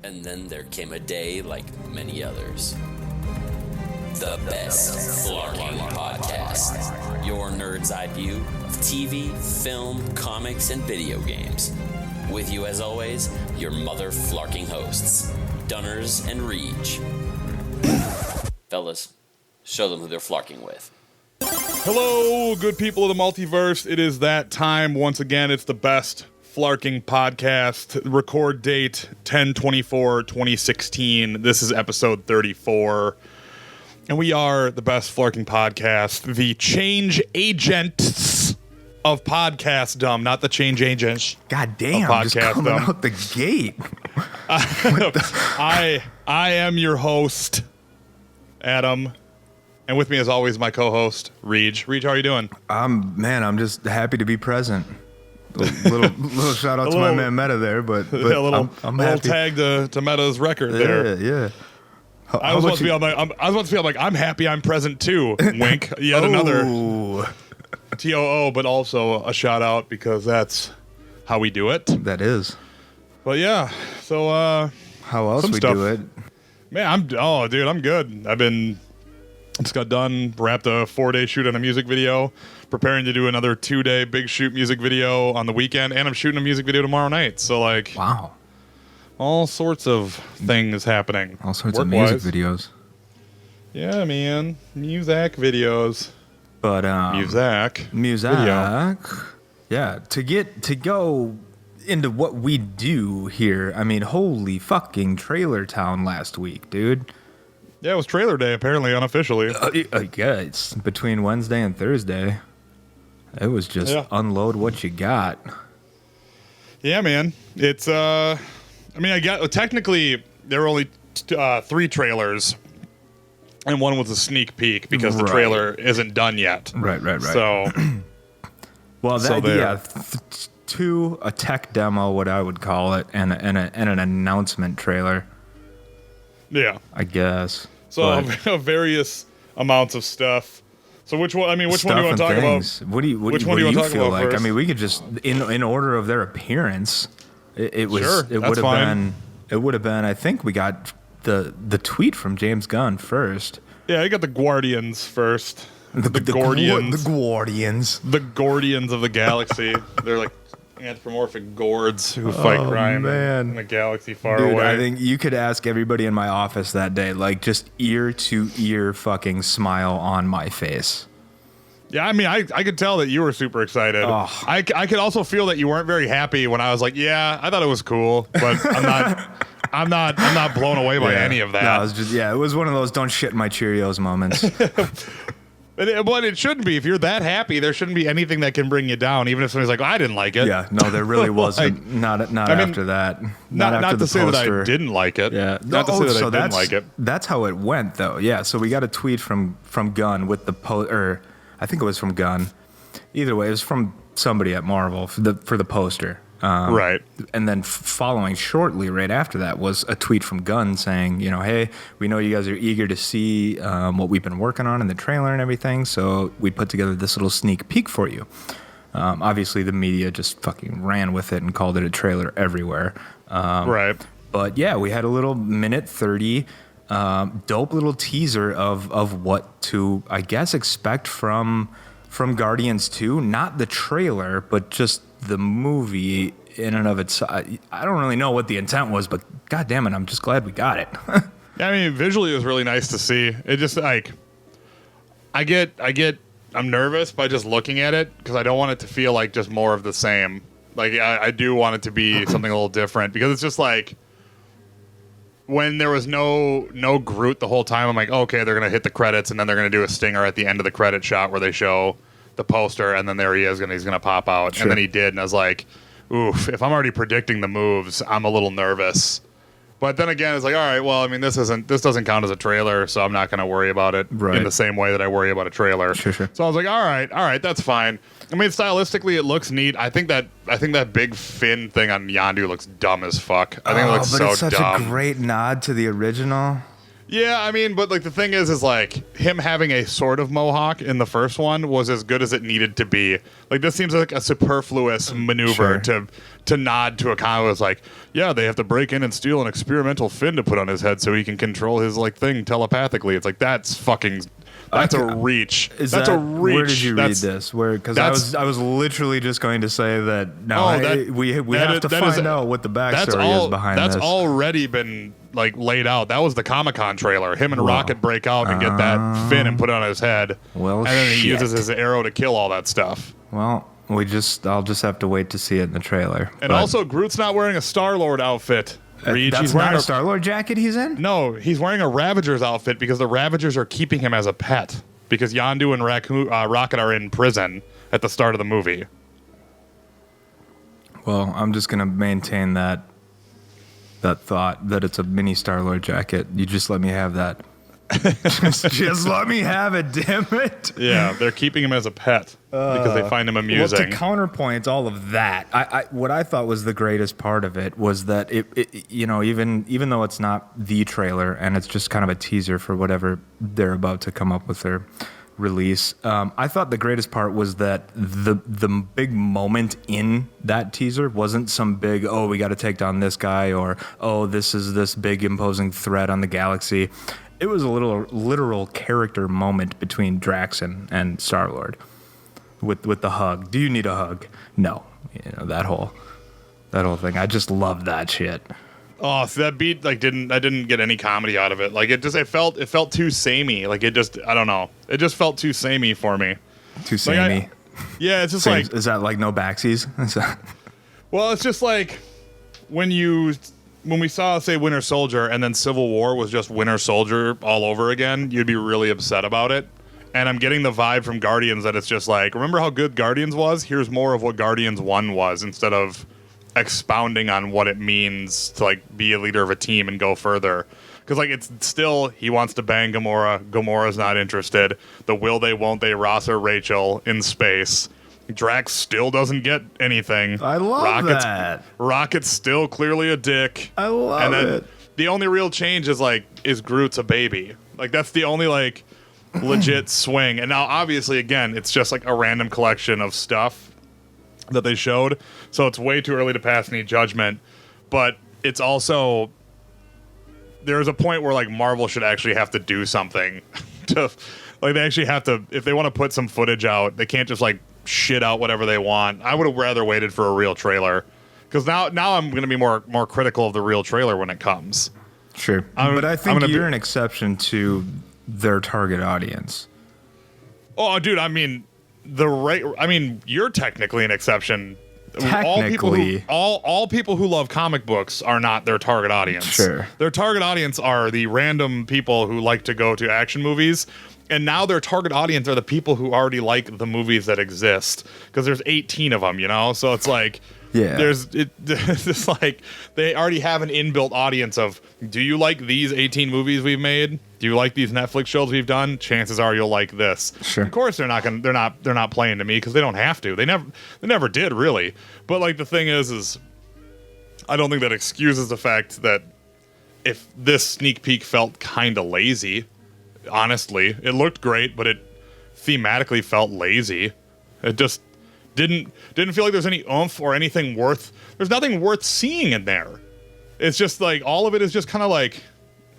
And then there came a day like many others. The best Flarking podcast. Your nerd's eye view of TV, film, comics, and video games. With you as always, your mother Flarking hosts, Dunners and Reach. Fellas, show them who they're Flarking with. Hello, good people of the multiverse. It is that time once again. It's the best Flarking podcast. Record date 10/24/2016. This is episode 34. And we are the best Flarking podcast, the change agents of podcast dumb, not the change agents. God damn, just coming out the gate. I am your host, Adam. And with me, as always, my co-host, Reej. Reej, how are you doing? I'm just happy to be present. Little shout out to my man Meta there, but a little happy. tag to Meta's record there. Yeah. I was about to be like, I'm happy I'm present too. Wink. Yet another TOO, but also a shout out because that's how we do it. That is. But yeah, so how else we do it? Man, I'm good. Just got done, wrapped a 4-day shoot on a music video, preparing to do another 2-day big shoot music video on the weekend, and I'm shooting a music video tomorrow night. So like, wow, all sorts of things happening. All sorts of music videos. Yeah, man, music videos. But music. Video. Yeah, to go into what we do here. I mean, holy fucking Trailer Town last week, dude. Yeah, it was trailer day, apparently, unofficially. Yeah, it's between Wednesday and Thursday. It was just unload what you got. Yeah, man. It's, technically, there were only 3 trailers, and one was a sneak peek, because the trailer isn't done yet. Right. So, well, 2, a tech demo, what I would call it, and an announcement trailer. Yeah, I guess. So various amounts of stuff. So which one? I mean, which one do you want to talk about? What do you feel like? First? I mean, we could just in order of their appearance. It would have been. I think we got the tweet from James Gunn first. Yeah, you got the Guardians first. The Guardians. The Guardians of the Galaxy. They're like anthropomorphic gourds who fight crime in a galaxy far away. I think you could ask everybody in my office that day, like, just ear to ear fucking smile on my face. Yeah, I mean, I could tell that you were super excited. Oh. I could also feel that you weren't very happy when I was like, yeah, I thought it was cool, but I'm not blown away by any of that. No, it was one of those don't shit my Cheerios moments. But it shouldn't be. If you're that happy, there shouldn't be anything that can bring you down, even if somebody's like, I didn't like it. Yeah, no, there really wasn't. Not after that. Not to say that I didn't like it. Yeah. Not to say that I didn't like it. That's how it went, though. Yeah, so we got a tweet from Gunn with the or I think it was from Gunn. Either way, it was from somebody at Marvel for the poster. Right. And then following shortly right after that was a tweet from Gunn saying, hey, we know you guys are eager to see what we've been working on in the trailer and everything, so we put together this little sneak peek for you. Obviously, the media just fucking ran with it and called it a trailer everywhere. Right. But yeah, we had a little minute 30 dope little teaser of what to, I guess, expect from Guardians 2. Not the trailer, but just the movie in and of itself. I don't really know what the intent was, but god damn it, I'm just glad we got it. Yeah, I mean, visually it was really nice to see. It just like I'm nervous by just looking at it because I don't want it to feel like just more of the same. Like I do want it to be something a little different, because it's just like when there was no Groot the whole time, I'm like, okay, they're gonna hit the credits and then they're gonna do a stinger at the end of the credit shot where they show the poster, and then there he is, and he's gonna pop out. Sure. And then he did, and I was like, oof, if I'm already predicting the moves, I'm a little nervous. But then again, it's like, all right, well, I mean, this doesn't count as a trailer, so I'm not gonna worry about it in the same way that I worry about a trailer. Sure. So I was like, all right, that's fine. I mean, stylistically, it looks neat. I think that big fin thing on Yondu looks dumb as fuck. I think it looks so dumb. But it's such a great nod to the original. Yeah, I mean, but like the thing is like him having a sort of mohawk in the first one was as good as it needed to be. Like this seems like a superfluous maneuver to nod to a comic that's like, yeah, they have to break in and steal an experimental fin to put on his head so he can control his like thing telepathically. It's like that's a reach. That's a reach. Where did you read this? Because I was literally just going to say that. We have to find out what the backstory is behind this. That's already been like laid out. That was the Comic-Con trailer. Him and Rocket break out and get that fin and put it on his head. Well, and then he uses his arrow to kill all that stuff. Well, I'll just have to wait to see it in the trailer. And also, Groot's not wearing a Star-Lord outfit. That's not a Star-Lord jacket he's in? No, he's wearing a Ravager's outfit because the Ravagers are keeping him as a pet. Because Yondu and Rocket are in prison at the start of the movie. Well, I'm just going to maintain that thought that it's a mini Star-Lord jacket. You just let me have that. just let me have it, damn it. Yeah, they're keeping him as a pet because they find him amusing. Well, to counterpoint all of that, what I thought was the greatest part of it was that it even though it's not the trailer and it's just kind of a teaser for whatever they're about to come up with their release, I thought the greatest part was that the big moment in that teaser wasn't some big, oh, we got to take down this guy, or oh, this is this big imposing threat on the galaxy. It was a literal character moment between Drax and Star-Lord with the hug. Do you need a hug? No. That whole thing. I just love that shit. Oh, so that beat I didn't get any comedy out of it. Like it felt too samey. Like I don't know. It just felt too samey for me. Too samey. Yeah, it's just Same, like, is that like no backsies? well, it's just like when we saw, say, Winter Soldier and then Civil War was just Winter Soldier all over again, you'd be really upset about it. And I'm getting the vibe from Guardians that it's just like, remember how good Guardians was? Here's more of what Guardians 1 was, instead of expounding on what it means to like be a leader of a team and go further. Because like it's still, he wants to bang Gamora. Gamora's not interested. The will they, won't they, Ross or Rachel in space. Drax still doesn't get anything. I love that. Rocket's still clearly a dick. I love it. The only real change is Groot's a baby. Like that's the only like legit swing. And now obviously again, it's just like a random collection of stuff that they showed. So it's way too early to pass any judgment. But it's also, there's a point where like Marvel should actually have to do something to, like they actually have to, if they want to put some footage out, they can't just like shit out whatever they want. I would have rather waited for a real trailer, because now I'm going to be more critical of the real trailer when it comes. Sure, but I think you're an exception to their target audience. Oh, dude, I mean you're technically an exception. Technically, all people who love comic books are not their target audience. Sure, their target audience are the random people who like to go to action movies. And now their target audience are the people who already like the movies that exist, because there's 18 of them, So it's like, it's like they already have an inbuilt audience of, do you like these 18 movies we've made? Do you like these Netflix shows we've done? Chances are you'll like this. Sure. Of course they're not playing to me, because they don't have to. They never did really. But like the thing is I don't think that excuses the fact that if this sneak peek felt kind of lazy. Honestly, it looked great, but it thematically felt lazy. It just didn't feel like there's any oomph or anything there's nothing worth seeing in there. It's just like all of it is just kind of like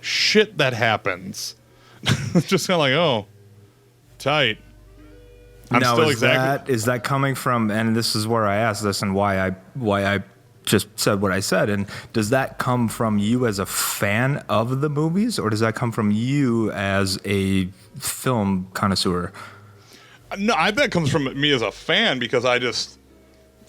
shit that happens. It's just kind of like, oh, tight. Is that coming from, and this is where I asked this and why I just said what I said, and does that come from you as a fan of the movies, or does that come from you as a film connoisseur? No, I think it comes from me as a fan, because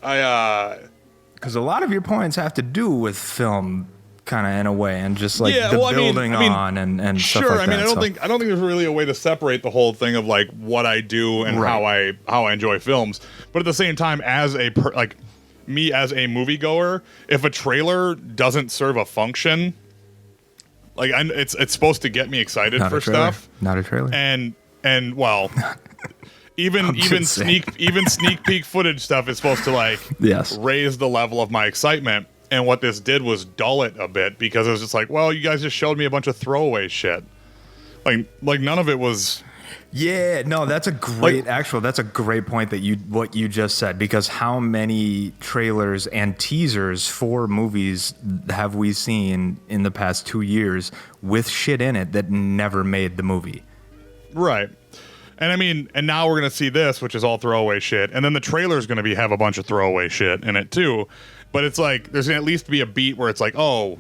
because a lot of your points have to do with film, kind of in a way, and just like building on and sure, stuff like that. I don't think there's really a way to separate the whole thing of like what I do and how I enjoy films. But at the same time, as me as a moviegoer, if a trailer doesn't serve a function, like it's supposed to get me excited for stuff. Not a trailer. And well, even sneak peek footage stuff is supposed to like raise the level of my excitement. And what this did was dull it a bit because it was just like, well, you guys just showed me a bunch of throwaway shit. Like none of it was. Yeah, no, that's a great that's a great point that what you just said, because how many trailers and teasers for movies have we seen in the past 2 years with shit in it that never made the movie? Right. And I mean, and now we're going to see this, which is all throwaway shit. And then the trailer's going to have a bunch of throwaway shit in it too. But it's like, there's going to at least be a beat where it's like, oh,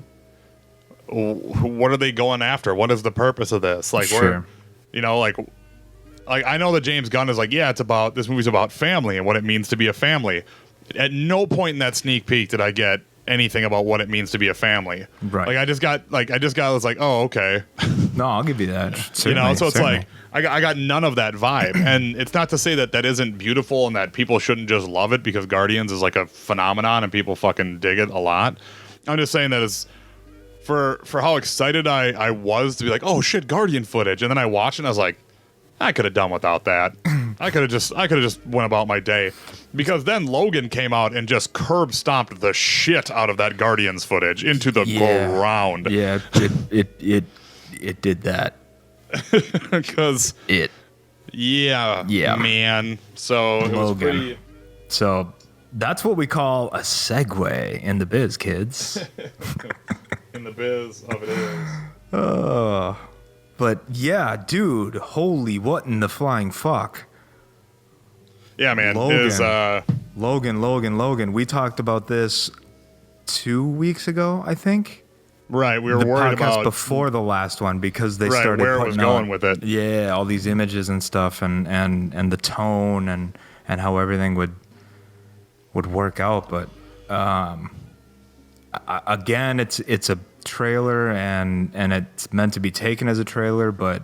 what are they going after? What is the purpose of this? Like, sure. Like I know that James Gunn is like, yeah, this movie's about family and what it means to be a family. At no point in that sneak peek did I get anything about what it means to be a family. Right. Like I just was like, oh, okay. No, I'll give you that. So it's certainly. like, I got none of that vibe. And it's not to say that isn't beautiful and that people shouldn't just love it, because Guardians is like a phenomenon and people fucking dig it a lot. I'm just saying that is for how excited I was to be like, oh shit, Guardian footage. And then I watched it and I was like, I could have done without that. I could have just went about my day, because then Logan came out and just curb stomped the shit out of that Guardians footage into the ground. Yeah, it did that. Because yeah, man. So Logan. It was pretty. So that's what we call a segue in the biz, kids. In the biz of it is. But yeah, dude, holy what in the flying fuck? Yeah, man. Logan. We talked about this 2 weeks ago, I think. Right, we were worried about before the last one, because they started where it was going with it. Yeah, all these images and stuff, and the tone and how everything would work out. But again, it's a trailer and it's meant to be taken as a trailer, but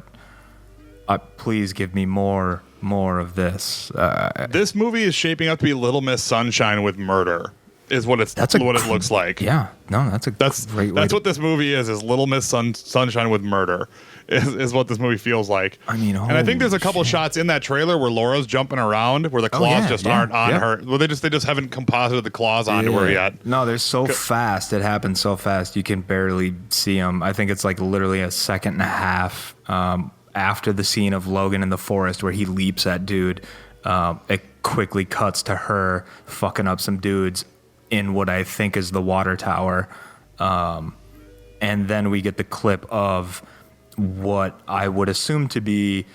please give me more of this. This movie is shaping up to be Little Miss Sunshine with murder. Is what it looks like. Yeah, no, that's great way. That's what this movie is Little Miss Sunshine with murder. Is what this movie feels like. I mean, and I think there's a couple shots in that trailer where Laura's jumping around, where the claws aren't on her. Well, they just haven't composited the claws onto her yet. No, they're so fast. It happens so fast you can barely see them. I think it's like literally a second and a half after the scene of Logan in the forest where he leaps at dude. It quickly cuts to her fucking up some dudes in what I think is the water tower. And then we get the clip of what I would assume to be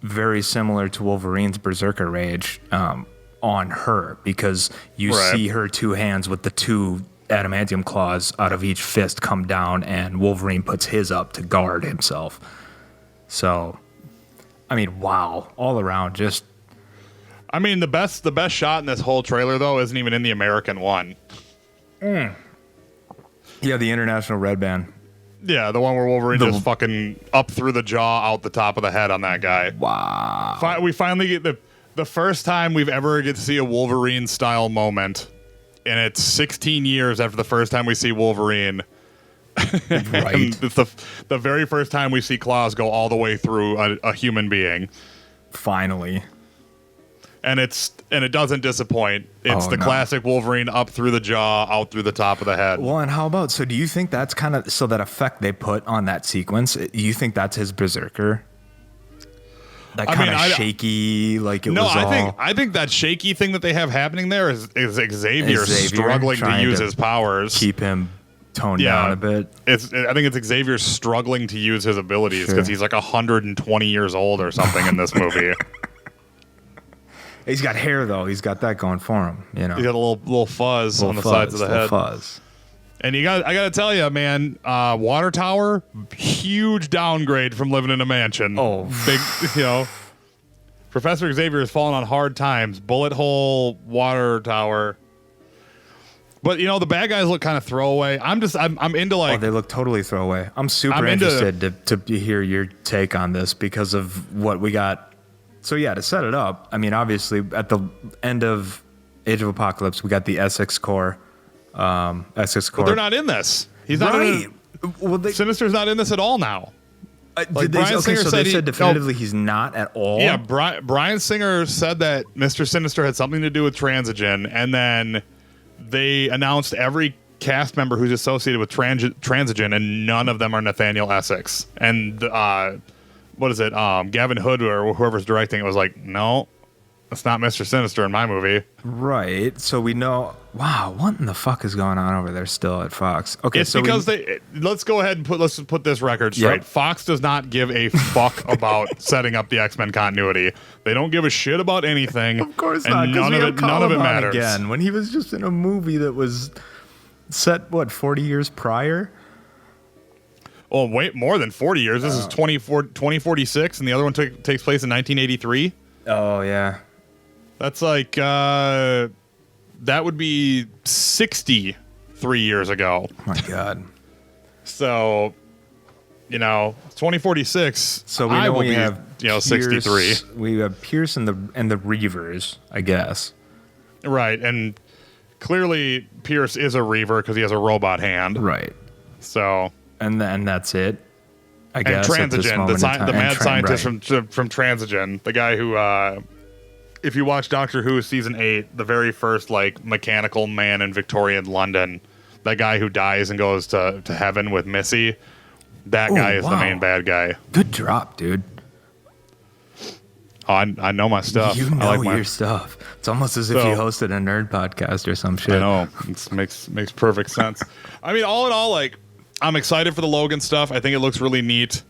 very similar to Wolverine's Berserker Rage on her, because you see her two hands with the two adamantium claws out of each fist come down, and Wolverine puts his up to guard himself. So, I mean, wow. All around, just... I mean, the best shot in this whole trailer, though, isn't even in the American one. Yeah, the International Red Band. Yeah, the one where Wolverine just fucking up through the jaw, out the top of the head on that guy. Wow. We finally get the first time we've ever get to see a Wolverine-style moment, and it's 16 years after the first time we see Wolverine. Right. It's the very first time we see claws go all the way through a human being. Finally. And it doesn't disappoint. It's classic Wolverine up through the jaw, out through the top of the head. Well, and how about, so do you think that's kind of, so that effect they put on that sequence, you think that's his Berserker? That kind of shaky, like it was all... I think that shaky thing that they have happening there is Xavier struggling to use his powers. Keep him toned down a bit. I think it's Xavier struggling to use his abilities because he's like 120 years old or something in this movie. He's got hair though. He's got that going for him. You know, he's got a little fuzz on the sides of the head. Fuzz. And I got to tell you, man, Water Tower, huge downgrade from living in a mansion. Oh, big, Professor Xavier has fallen on hard times. Bullet hole, Water Tower. But the bad guys look kind of throwaway. I'm into like. Oh, they look totally throwaway. I'm super interested to hear your take on this because of what we got. So yeah, to set it up, I mean, obviously at the end of Age of Apocalypse, we got the Essex Corps. Essex Corps. But they're not in this. He's not in it. Sinister's not in this at all now. They said definitively he's not at all? Yeah, Bryan Singer said that Mr. Sinister had something to do with Transigen, and then they announced every cast member who's associated with Transigen, and none of them are Nathaniel Essex. And what is it? Gavin Hood or whoever's directing it was like, no, it's not Mr. Sinister in my movie. Right. So we know. Wow, what in the fuck is going on over there still at Fox? Okay, It's so because let's go ahead and let's put this record straight. Yep. Fox does not give a fuck about setting up the X-Men continuity. They don't give a shit about anything. Of course and not. none of it matters. Again, when he was just in a movie that was set 40 years prior. Oh, wait, more than 40 years. This is 2046, and the other one takes place in 1983. Oh yeah. That's like that would be 63 years ago. Oh my God. So, 2046. So we I know will we be, have 63. We have Pierce and the Reavers, I guess. Right, and clearly Pierce is a Reaver because he has a robot hand. Right. So. And that's it. I And guess. Transigen, the mad scientist from Transigen, the guy who, if you watch Doctor Who season 8, the very first mechanical man in Victorian London, that guy who dies and goes to heaven with Missy, that guy is the main bad guy. Good drop, dude. Oh, I know my stuff. You know I like your stuff. It's almost as if you hosted a nerd podcast or some shit. I know. It makes perfect sense. I mean, all in all, I'm excited for the Logan stuff. I think it looks really neat.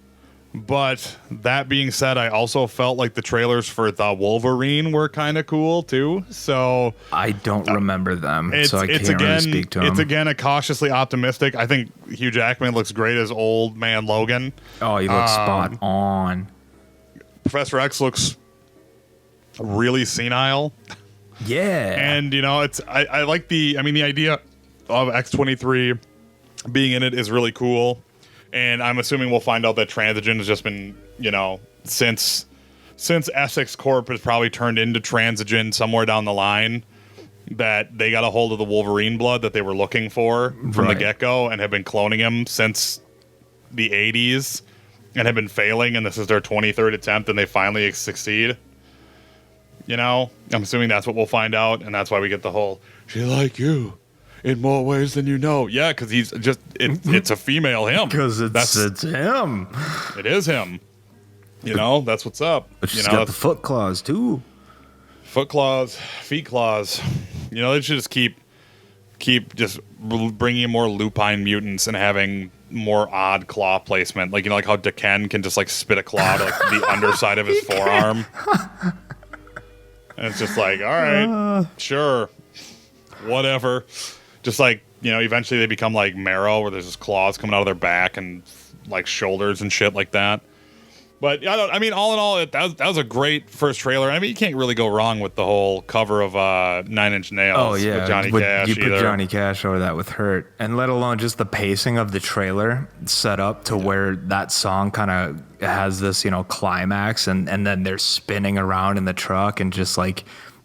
But that being said, I also felt like the trailers for the Wolverine were kind of cool too. So I don't remember them, so I can't really speak to them. It's again a cautiously optimistic. I think Hugh Jackman looks great as old man Logan. Oh, he looks spot on. Professor X looks really senile. Yeah, and I like the idea of X-23 being in it is really cool. And I'm assuming we'll find out that Transigen has just been, since Essex Corp has probably turned into Transigen somewhere down the line, that they got a hold of the Wolverine blood that they were looking for from the get-go and have been cloning him since the 80s and have been failing, and this is their 23rd attempt, and they finally succeed. I'm assuming that's what we'll find out, and that's why we get the whole, she like you. In more ways than you know. Yeah, because he's just, it's a female him. Because it's him. It is him. That's what's up. But she's got the foot claws, too. Foot claws, feet claws. They should just keep just bringing in more lupine mutants and having more odd claw placement. Like how Deken can just, spit a claw to, the underside of his forearm. And it's just all right, sure, whatever. Just eventually they become like Marrow, where there's just claws coming out of their back and shoulders and shit like that. But all in all, that was a great first trailer. You can't really go wrong with the whole cover of 9 Inch Nails. Oh yeah, with Johnny Cash. You put Johnny Cash over that with Hurt, and let alone just the pacing of the trailer set up to where that song kind of has this climax, and then they're spinning around in the truck and just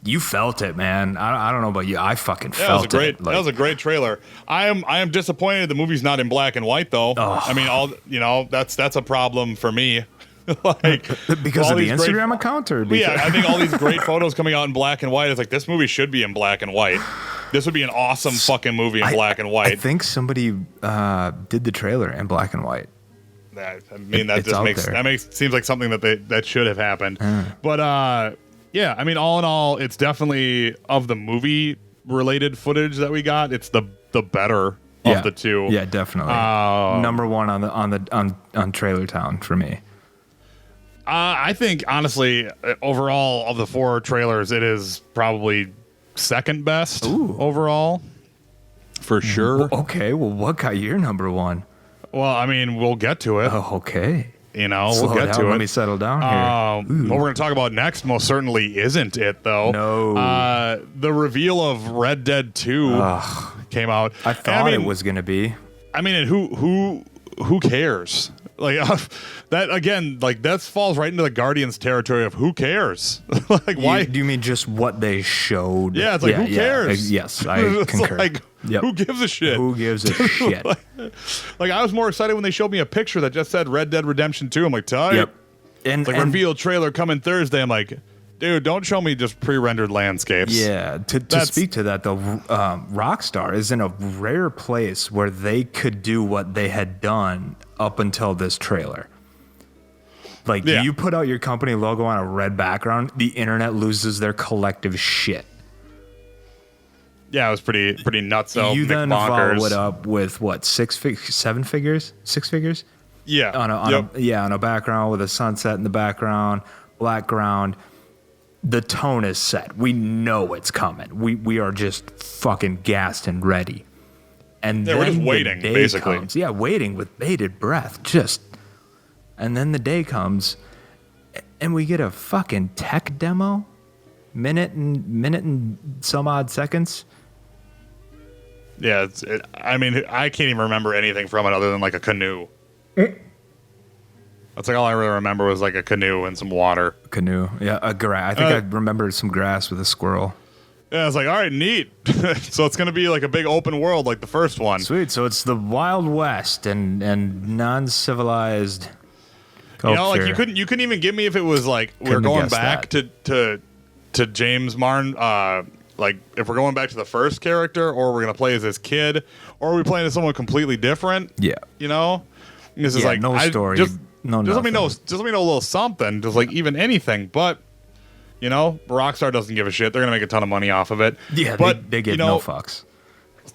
you felt it, man. I don't know about you. I fucking felt it. That was a great trailer. I am disappointed the movie's not in black and white though. Oh. That's a problem for me. Because of the Instagram account, or I think all these great photos coming out in black and white is this movie should be in black and white. This would be an awesome fucking movie in black and white. I think somebody did the trailer in black and white. Seems like something that should have happened. But yeah, all in all, it's definitely, of the movie related footage that we got, it's the better of the two. Yeah, definitely. Number one on Trailer Town for me. I think honestly, overall of the 4 trailers, it is probably second best overall, for sure. Okay, well, what got your number one? Well, we'll get to it. Oh, okay. We'll get to it. Let me settle down here. What we're going to talk about next most certainly isn't it, though. No. The reveal of Red Dead 2 came out. I thought it was going to be. And who cares? That again, that falls right into the Guardians territory of who cares? Why? Do you mean just what they showed? Yeah, it's who cares? Yes, I concur. Who gives a shit? Who gives a shit? I was more excited when they showed me a picture that just said Red Dead Redemption 2. I'm like, tight. Yep. And reveal trailer coming Thursday. I'm like, Dude, don't show me just pre-rendered landscapes. Yeah, to speak to that though, Rockstar is in a rare place where they could do what they had done up until this trailer. Like, you put out your company logo on a red background, the internet loses their collective shit. Yeah, it was pretty nuts though. You then follow it up with what, 6 figures? Yeah. On a background with a sunset in the background, black ground. The tone is set. We know it's coming. We are just fucking gassed and ready. And then we're just waiting, the day basically. comes. Yeah, waiting with bated breath. And then the day comes, and we get a fucking tech demo, minute and some odd seconds. Yeah, I mean, I can't even remember anything from it other than like a canoe. That's like all I really remember was like a canoe and some water. Canoe, yeah, a grass. I think I remember some grass with a squirrel. Yeah, I was like, all right, neat. So it's gonna be like a big open world like the first one. Sweet. So it's the Wild West and non-civilized culture. You know, like you couldn't even give me if it was like we're going back to James Martin. Like if we're going back to the first character, or we're gonna play as this kid, or are we playing as someone completely different? Yeah. You know, this is like no story. Just let me know. Just let me know a little something. Just like even anything. But you know, Rockstar doesn't give a shit. They're gonna make a ton of money off of it. Yeah, but they get no fucks.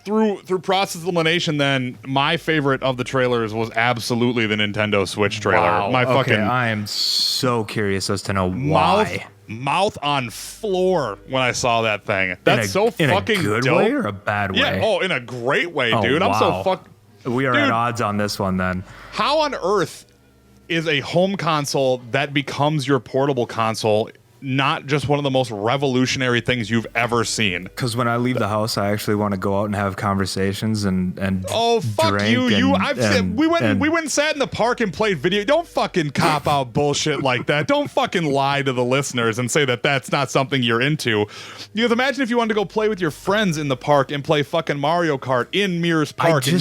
Through process elimination, then my favorite of the trailers was absolutely the Nintendo Switch trailer. Wow. Okay, I am so curious as to know why. Mouth on floor when I saw that thing. That's so fucking dope. In a good way or a bad way? Yeah. Oh, in a great way, dude. Wow. I'm so fuck. We are at odds on this one then. How on earth is a home console that becomes your portable console not just one of the most revolutionary things you've ever seen? Because when I leave the house, I actually want to go out and have conversations and oh fuck drink we went and sat in the park and played video. Don't fucking cop out bullshit like that. Don't fucking lie to the listeners and say that that's not something you're into. Because imagine if you wanted to go play with your friends in the park and play fucking Mario Kart in Mears Park. You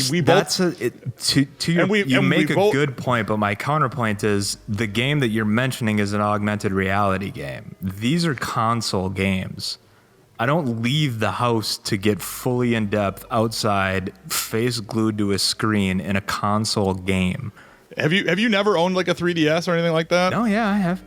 make a good point, but my counterpoint is the game that you're mentioning is an augmented reality game. These are console games. I don't leave the house to get fully in depth outside, face glued to a screen in a console game. Have you never owned like a 3DS or anything like that? Oh yeah, I have.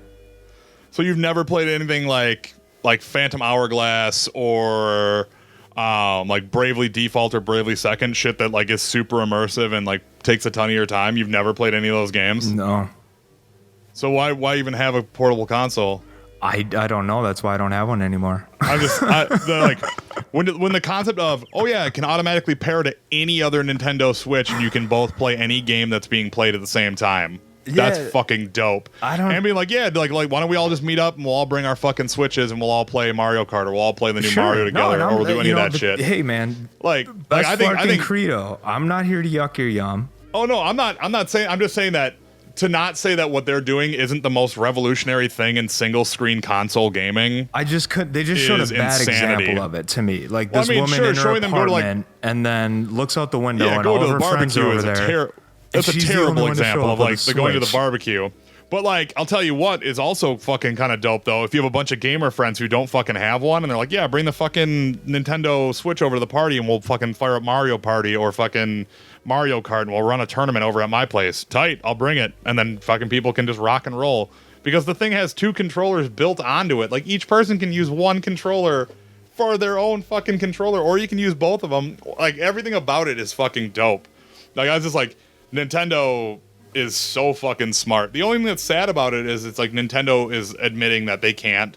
So you've never played anything like Phantom Hourglass or like Bravely Default or Bravely Second, shit that like is super immersive and like takes a ton of your time? You've never played any of those games? No. So why even have a portable console? I don't know. That's why I don't have one anymore. When the concept of it can automatically pair to any other Nintendo Switch and you can both play any game that's being played at the same time. Yeah, that's fucking dope. And being like, why don't we all just meet up and we'll all bring our fucking Switches and we'll all play Mario Kart or we'll all play the new Mario together or we'll do any of that shit. Hey man, I think credo. I'm not here to yuck your yum. Oh no, I'm not saying. I'm just saying that. To not say that what they're doing isn't the most revolutionary thing in single screen console gaming. I just couldn't. They just showed a bad example of it to me. Like this woman in her apartment, and then looks out the window and all of her friends are over there. That's a terrible example of like the going to the barbecue. But like, I'll tell you what is also fucking kind of dope though. If you have a bunch of gamer friends who don't fucking have one, and they're like, yeah, bring the fucking Nintendo Switch over to the party, and we'll fucking fire up Mario Party or fucking Mario Kart, and we'll run a tournament over at my place. Tight, I'll bring it. And then fucking people can just rock and roll. Because the thing has 2 controllers built onto it. Like, each person can use one controller for their own fucking controller, or you can use both of them. Like, everything about it is fucking dope. Like, I was just like, Nintendo is so fucking smart. The only thing that's sad about it is it's like Nintendo is admitting that they can't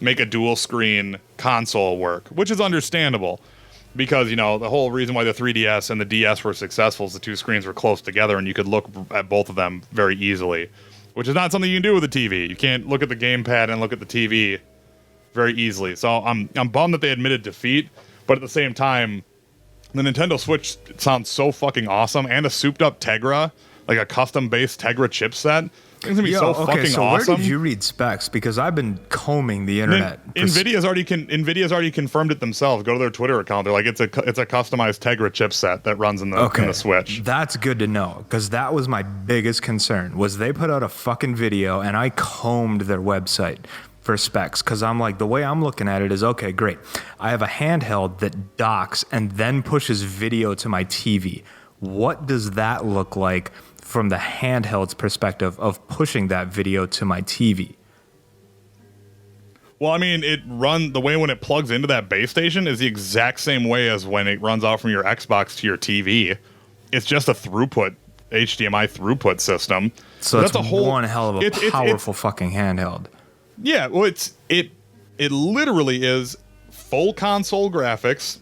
make a dual screen console work, which is understandable. Because, you know, the whole reason why the 3DS and the DS were successful is the 2 screens were close together and you could look at both of them very easily, which is not something you can do with a TV. You can't look at the gamepad and look at the TV very easily. So I'm bummed that they admitted defeat, but at the same time, the Nintendo Switch sounds so fucking awesome, and a souped-up Tegra, like a custom-based Tegra chipset. It's gonna be fucking awesome. Where did you read specs? Because I've been combing the internet. Nvidia's already confirmed it themselves. Go to their Twitter account. They're like, it's a customized Tegra chipset that runs in the Switch. That's good to know, because that was my biggest concern. Was they put out a fucking video and I combed their website. for specs, because I'm like, the way I'm looking at it is, okay, great. I have a handheld that docks and then pushes video to my TV. What does that look like from the handheld's perspective of pushing that video to my TV? Well, I mean, the way when it plugs into that base station is the exact same way as when it runs out from your Xbox to your TV. It's just a HDMI throughput system. So that's one hell of a powerful fucking handheld. Yeah, well, it literally is full console graphics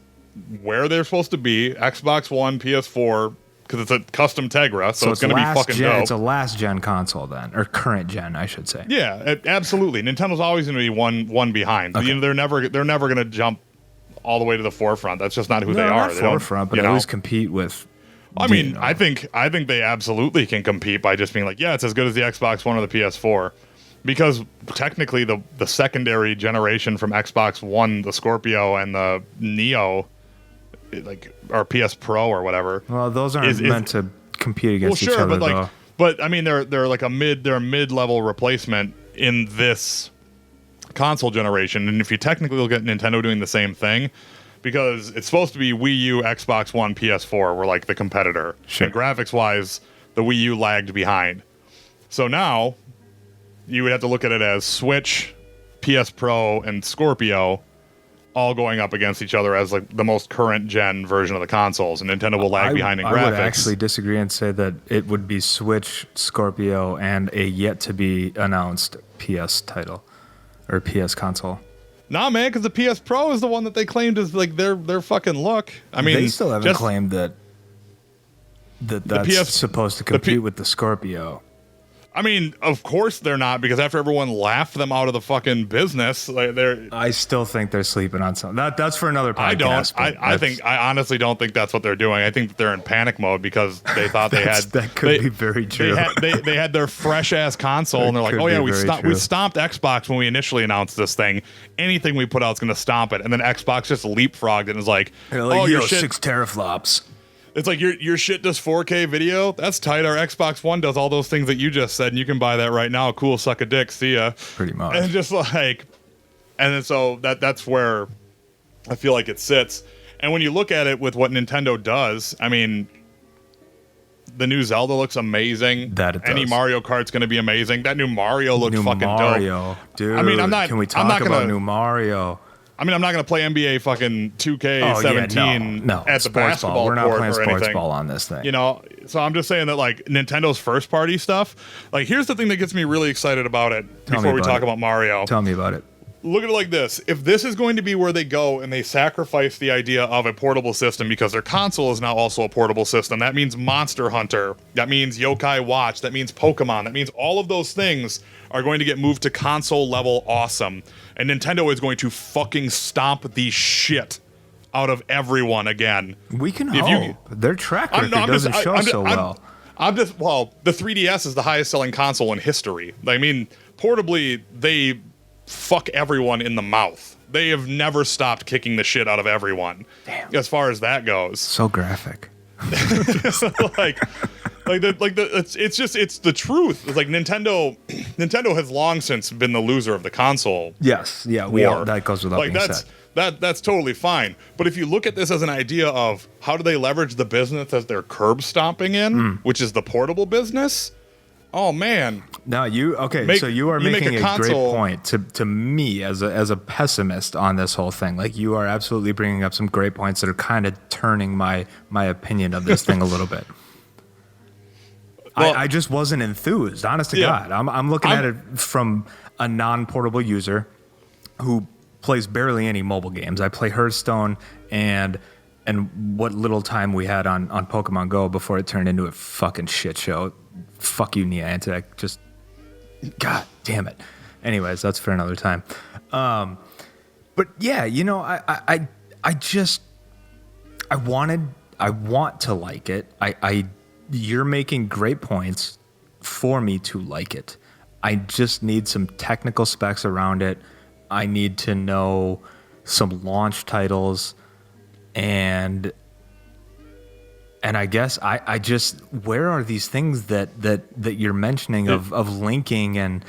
where they're supposed to be. Xbox One, PS4, because it's a custom Tegra, so it's going to be fucking dope. It's a last gen console then, or current gen, I should say. Yeah, absolutely. Nintendo's always going to be one behind. Okay. They're never going to jump all the way to the forefront. That's just not who they are. Not forefront, but always compete with. I mean, I think they absolutely can compete by just being like, yeah, it's as good as the Xbox One or the PS4. Because technically the secondary generation from Xbox One, the Scorpio and the Neo, or PS Pro or whatever. Well, those aren't meant to compete against each other, though. But I mean, they're like a mid-level replacement in this console generation. And if you technically look at Nintendo doing the same thing, because it's supposed to be Wii U, Xbox One, PS4 were like the competitor. Sure. And graphics-wise, the Wii U lagged behind. So now you would have to look at it as Switch, PS Pro, and Scorpio all going up against each other as like the most current gen version of the consoles, and Nintendo will lag behind in graphics. I would actually disagree and say that it would be Switch, Scorpio, and a yet to be announced PS title or PS console. Nah, man, because the PS Pro is the one that they claimed is like their fucking look. I mean, they still haven't claimed that's supposed to compete with the Scorpio. I mean, of course they're not, because after everyone laughed them out of the fucking business, I still think they're sleeping on something. That's for another podcast. I honestly don't think that's what they're doing. I think that they're in panic mode because they thought they had. That could be very true. They had their fresh ass console, and they're like, oh yeah, we stomped Xbox when we initially announced this thing. Anything we put out is going to stomp it, and then Xbox just leapfrogged it and was like, oh, your 6 teraflops. It's like your shit does 4K video. That's tight. Our Xbox One does all those things that you just said, and you can buy that right now. Cool, suck a dick. See ya. Pretty much. And just like, and then so that's where I feel like it sits. And when you look at it with what Nintendo does, I mean, the new Zelda looks amazing. That it does. Any Mario Kart's going to be amazing. That new Mario looks fucking dope. Dude. I mean, I'm not. Can we talk about new Mario? I mean, I'm not going to play NBA fucking 2K17 at the basketball court or anything. We're not playing sports ball on this thing. You know, so I'm just saying that, like, Nintendo's first-party stuff, like, here's the thing that gets me really excited about it before we talk about Mario. Tell me about it. Look at it like this. If this is going to be where they go and they sacrifice the idea of a portable system because their console is now also a portable system, that means Monster Hunter. That means Yokai Watch. That means Pokemon. That means all of those things are going to get moved to console level awesome. And Nintendo is going to fucking stomp the shit out of everyone again. We can hope. Their track record doesn't show so well. The 3DS is the highest selling console in history. I mean, portably, they fuck everyone in the mouth. They have never stopped kicking the shit out of everyone. Damn. As far as that goes. So graphic. It's the truth. It's like Nintendo has long since been the loser of the console. Yes, yeah, that goes without being said. That's totally fine. But if you look at this as an idea of how do they leverage the business as they're curb stomping in, which is the portable business, oh man. Now so you are making a great point to me as a pessimist on this whole thing. Like, you are absolutely bringing up some great points that are kind of turning my opinion of this thing a little bit. Well, I just wasn't enthused, honest to God. I'm looking at it from a non-portable user who plays barely any mobile games. I play Hearthstone and what little time we had on Pokemon Go before it turned into a fucking shit show. Fuck you, Niantic. Just, God damn it. Anyways, that's for another time. But yeah, you know, I want to like it. You're making great points for me to like it. I just need some technical specs around it. I need to know some launch titles, and I guess I just, where are these things that you're mentioning of linking and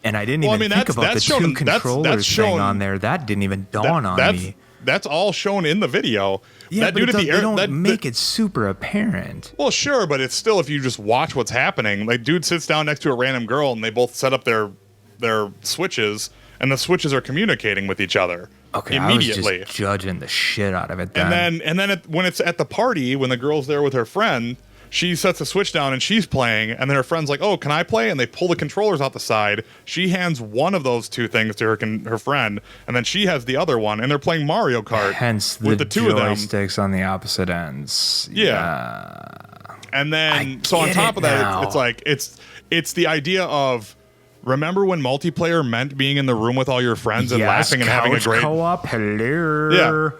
And I didn't even think about the two controllers thing on there. That didn't even dawn on me. That's all shown in the video. Yeah, that but dude they don't make it super apparent. Well, sure, but it's still, if you just watch what's happening, like dude sits down next to a random girl and they both set up their switches, and the switches are communicating with each other. Okay, immediately. I was just judging the shit out of it then. And then when it's at the party, when the girl's there with her friend, she sets the switch down and she's playing, and then her friend's like, "Oh, can I play?" And they pull the controllers out the side. She hands one of those two things to her friend, and then she has the other one, and they're playing Mario Kart. Hence with the two of them. joysticks on the opposite ends. Yeah. And then so on top of that, it's like it's the idea of, remember when multiplayer meant being in the room with all your friends and laughing and having a great co-op. Hello. Yeah.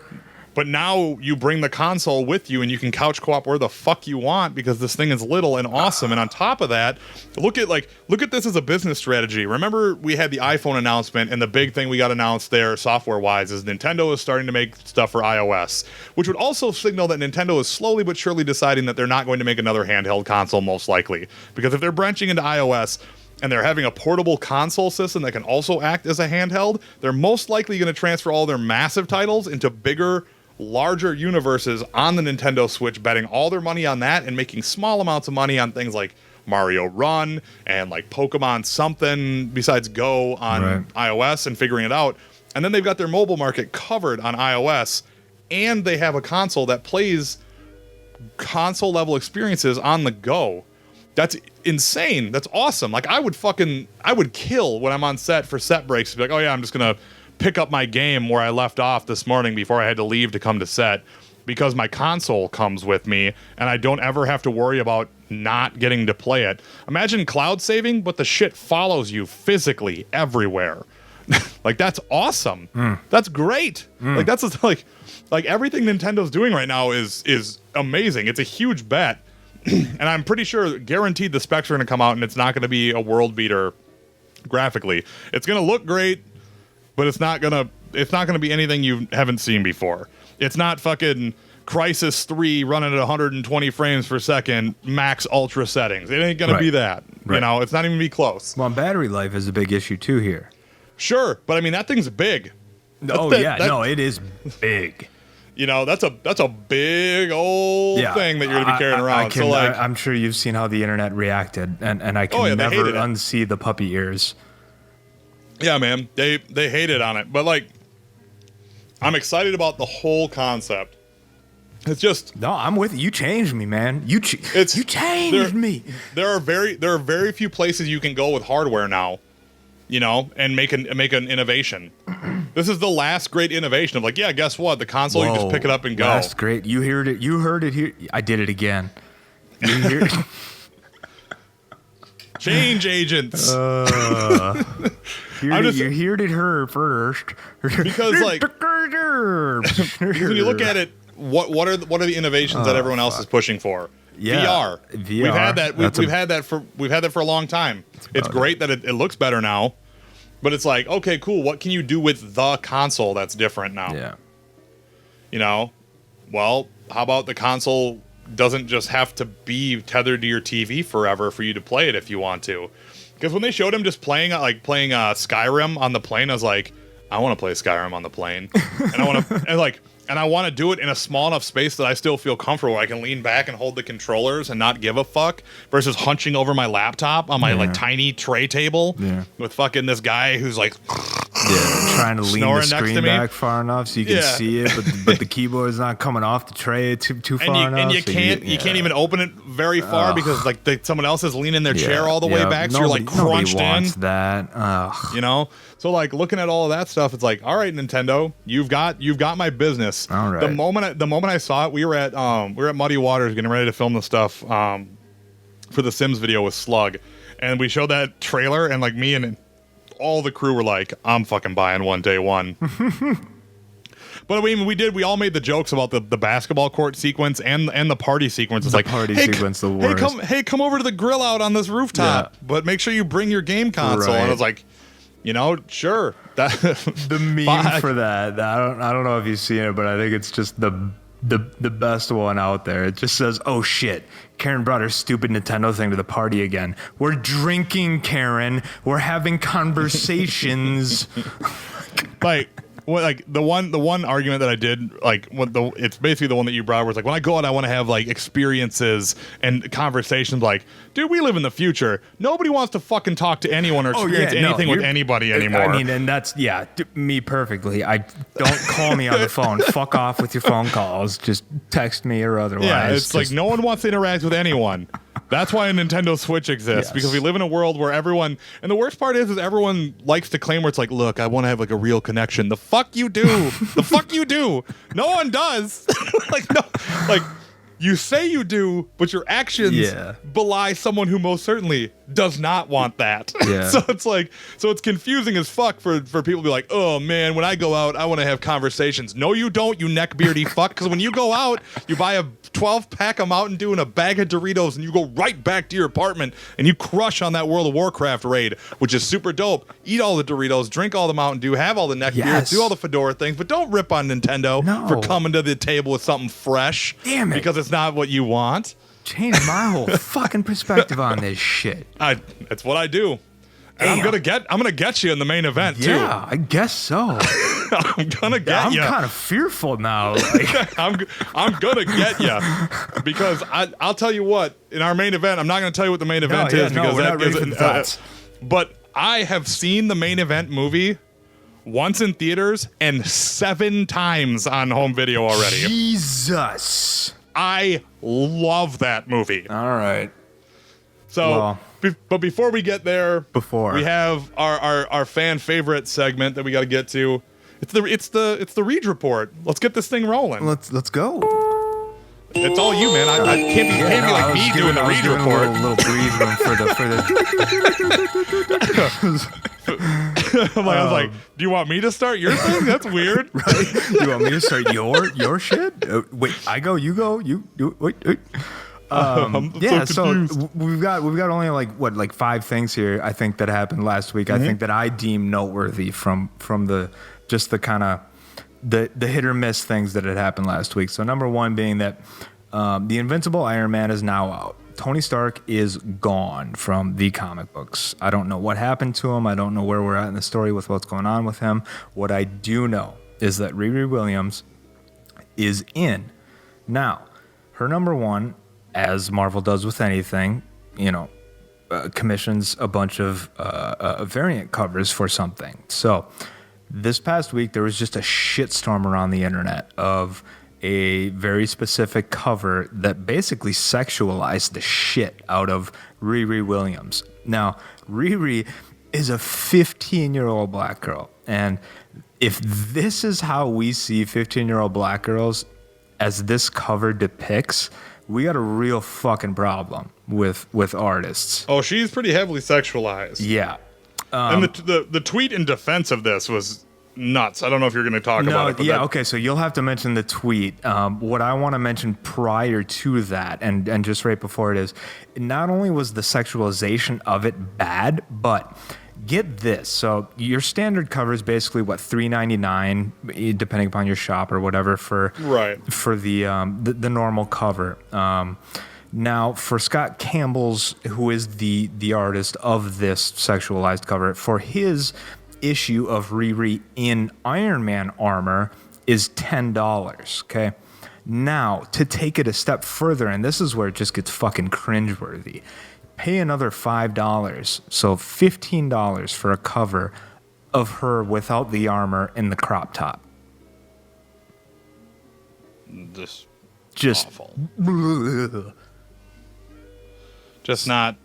But now you bring the console with you and you can couch co-op where the fuck you want because this thing is little and awesome. And on top of that, look at this as a business strategy. Remember we had the iPhone announcement, and the big thing we got announced there software-wise is Nintendo is starting to make stuff for iOS, which would also signal that Nintendo is slowly but surely deciding that they're not going to make another handheld console, most likely. Because if they're branching into iOS and they're having a portable console system that can also act as a handheld, they're most likely going to transfer all their massive titles into bigger, larger universes on the Nintendo Switch, betting all their money on that and making small amounts of money on things like Mario Run and like Pokemon something besides Go on iOS and figuring it out. And then they've got their mobile market covered on iOS, and they have a console that plays console level experiences on the go. That's insane. That's awesome. Like I would kill when I'm on set for set breaks to be like, "Oh yeah, I'm just going to pick up my game where I left off this morning before I had to leave to come to set, because my console comes with me and I don't ever have to worry about not getting to play it." Imagine cloud saving, but the shit follows you physically everywhere. Like that's awesome. That's great. Like that's just, like everything Nintendo's doing right now is amazing. It's a huge bet. And I'm pretty sure, guaranteed, the specs are going to come out and it's not going to be a world beater graphically. It's going to look great, but it's not gonna be anything you haven't seen before. It's not fucking Crysis 3 running at 120 frames per second, max ultra settings. It ain't gonna be that. Right. You know, it's not even gonna be close. Well, battery life is a big issue too here. Sure, but I mean that thing's big. It is big. You know, that's a big old thing that you're gonna be carrying around. I'm sure you've seen how the internet reacted, and I can never unsee the puppy ears. Yeah, man, they hated on it, but like, I'm excited about the whole concept. It's just I'm with you. You changed me, man. You changed me. There are very few places you can go with hardware now, you know, and make an innovation. This is the last great innovation of like, yeah, guess what? The console, you just pick it up and go. Last great. You heard it. You heard it here. I did it again. You hear it. Change agents. You heard it her first. Because like, because when you look at it, what are the innovations that everyone else is pushing for? Yeah, VR. We've had that. We've had that for a long time. It's great that it looks better now, but it's like, okay, cool. What can you do with the console that's different now? Yeah. You know, well, how about the console doesn't just have to be tethered to your TV forever for you to play it if you want to? Because when they showed him just playing Skyrim on the plane, I was like, I want to play Skyrim on the plane, and I want to do it in a small enough space that I still feel comfortable. Where I can lean back and hold the controllers and not give a fuck, versus hunching over my laptop on my like tiny tray table with fucking this guy who's like trying to lean the screen back far enough so you can see it, but the keyboard's not coming off the tray too far enough. And you can't even open it very far because like someone else is leaning their chair all the way back, so you're like crunched wants in. That you know. So like looking at all of that stuff, it's like, all right, Nintendo, you've got my business. All right. The moment I saw it, we were at Muddy Waters getting ready to film the stuff for the Sims video with Slug, and we showed that trailer, and like me and all the crew were like, I'm fucking buying one day one. But we all made the jokes about the basketball court sequence and the party sequence. It's sequence, the worst. Hey, come over to the grill out on this rooftop, but make sure you bring your game console. And I was like, you know, sure. The meme for that, I don't know if you've seen it, but I think it's just the the best one out there. It just says, "Oh shit, Karen brought her stupid Nintendo thing to the party again. We're drinking, Karen. We're having conversations." Like, what, like the one argument that I did, like, it's basically the one that you brought, where it's like, when I go out, I want to have like experiences and conversations. Like, dude, we live in the future. Nobody wants to fucking talk to anyone or experience anything with anybody anymore. I mean, and that's me perfectly. I don't call me on the phone. Fuck off with your phone calls. Just text me or otherwise. Yeah, it's like no one wants to interact with anyone. That's why a Nintendo Switch exists, because we live in a world where everyone, and the worst part is everyone likes to claim where it's like, look, I want to have like a real connection. The fuck you do. The fuck you do. No one does. Like, you say you do, but your actions belie someone who most certainly does not want that. Yeah. So it's confusing as fuck for people to be like, oh man, when I go out, I want to have conversations. No, you don't, you neckbeardy fuck. Because when you go out, you buy a 12-pack of Mountain Dew and a bag of Doritos, and you go right back to your apartment and you crush on that World of Warcraft raid, which is super dope. Eat all the Doritos, drink all the Mountain Dew, have all the neck beers, do all the fedora things, but don't rip on Nintendo for coming to the table with something fresh. Damn it. Because it's not what you want. Changed my whole fucking perspective on this shit. That's what I do. And I'm gonna get you in the main event too. Yeah, I guess so. I'm gonna get you. I'm kind of fearful now. Like. I'm gonna get you because I'll tell you what. In our main event, I'm not gonna tell you what the main event is because we're that not ready gives for the thoughts. But I have seen the main event movie once in theaters and 7 times on home video already. Jesus. I love that movie. All right. So, but before we get there, we have our fan favorite segment that we got to get to. It's the Read Report. Let's get this thing rolling. Let's go. It's all you, man. I can't be like me doing the Read Report. A little breathe room for the. I was like, do you want me to start your thing? That's weird. Right? You want me to start your shit? Wait, I go, you go, you do. Wait. So we've got only like 5 things here, I think, that happened last week. Mm-hmm. I think that I deem noteworthy from the kind of the hit or miss things that had happened last week. So number 1 being that the Invincible Iron Man is now out. Tony Stark is gone from the comic books. I don't know what happened to him. I don't know where we're at in the story with what's going on with him. What I do know is that Riri Williams is in. Now, her number 1, as Marvel does with anything, commissions a bunch of variant covers for something. So this past week, there was just a shitstorm around the internet of a very specific cover that basically sexualized the shit out of Riri Williams. Now, Riri is a 15-year-old black girl. And if this is how we see 15-year-old black girls as this cover depicts, we got a real fucking problem with artists. Oh, she's pretty heavily sexualized. Yeah. And the tweet in defense of this was nuts. I don't know if you're going to talk about it. Okay, so you'll have to mention the tweet. What I want to mention prior to that, and just right before it is, not only was the sexualization of it bad, but get this. So your standard cover is basically $3.99, depending upon your shop or whatever for the normal cover. Now, for Scott Campbell's, who is the artist of this sexualized cover, for his issue of Riri in Iron Man armor is $10. Okay. Now, to take it a step further, and this is where it just gets fucking cringeworthy, pay another $5, so $15 for a cover of her without the armor in the crop top. Just awful. Just not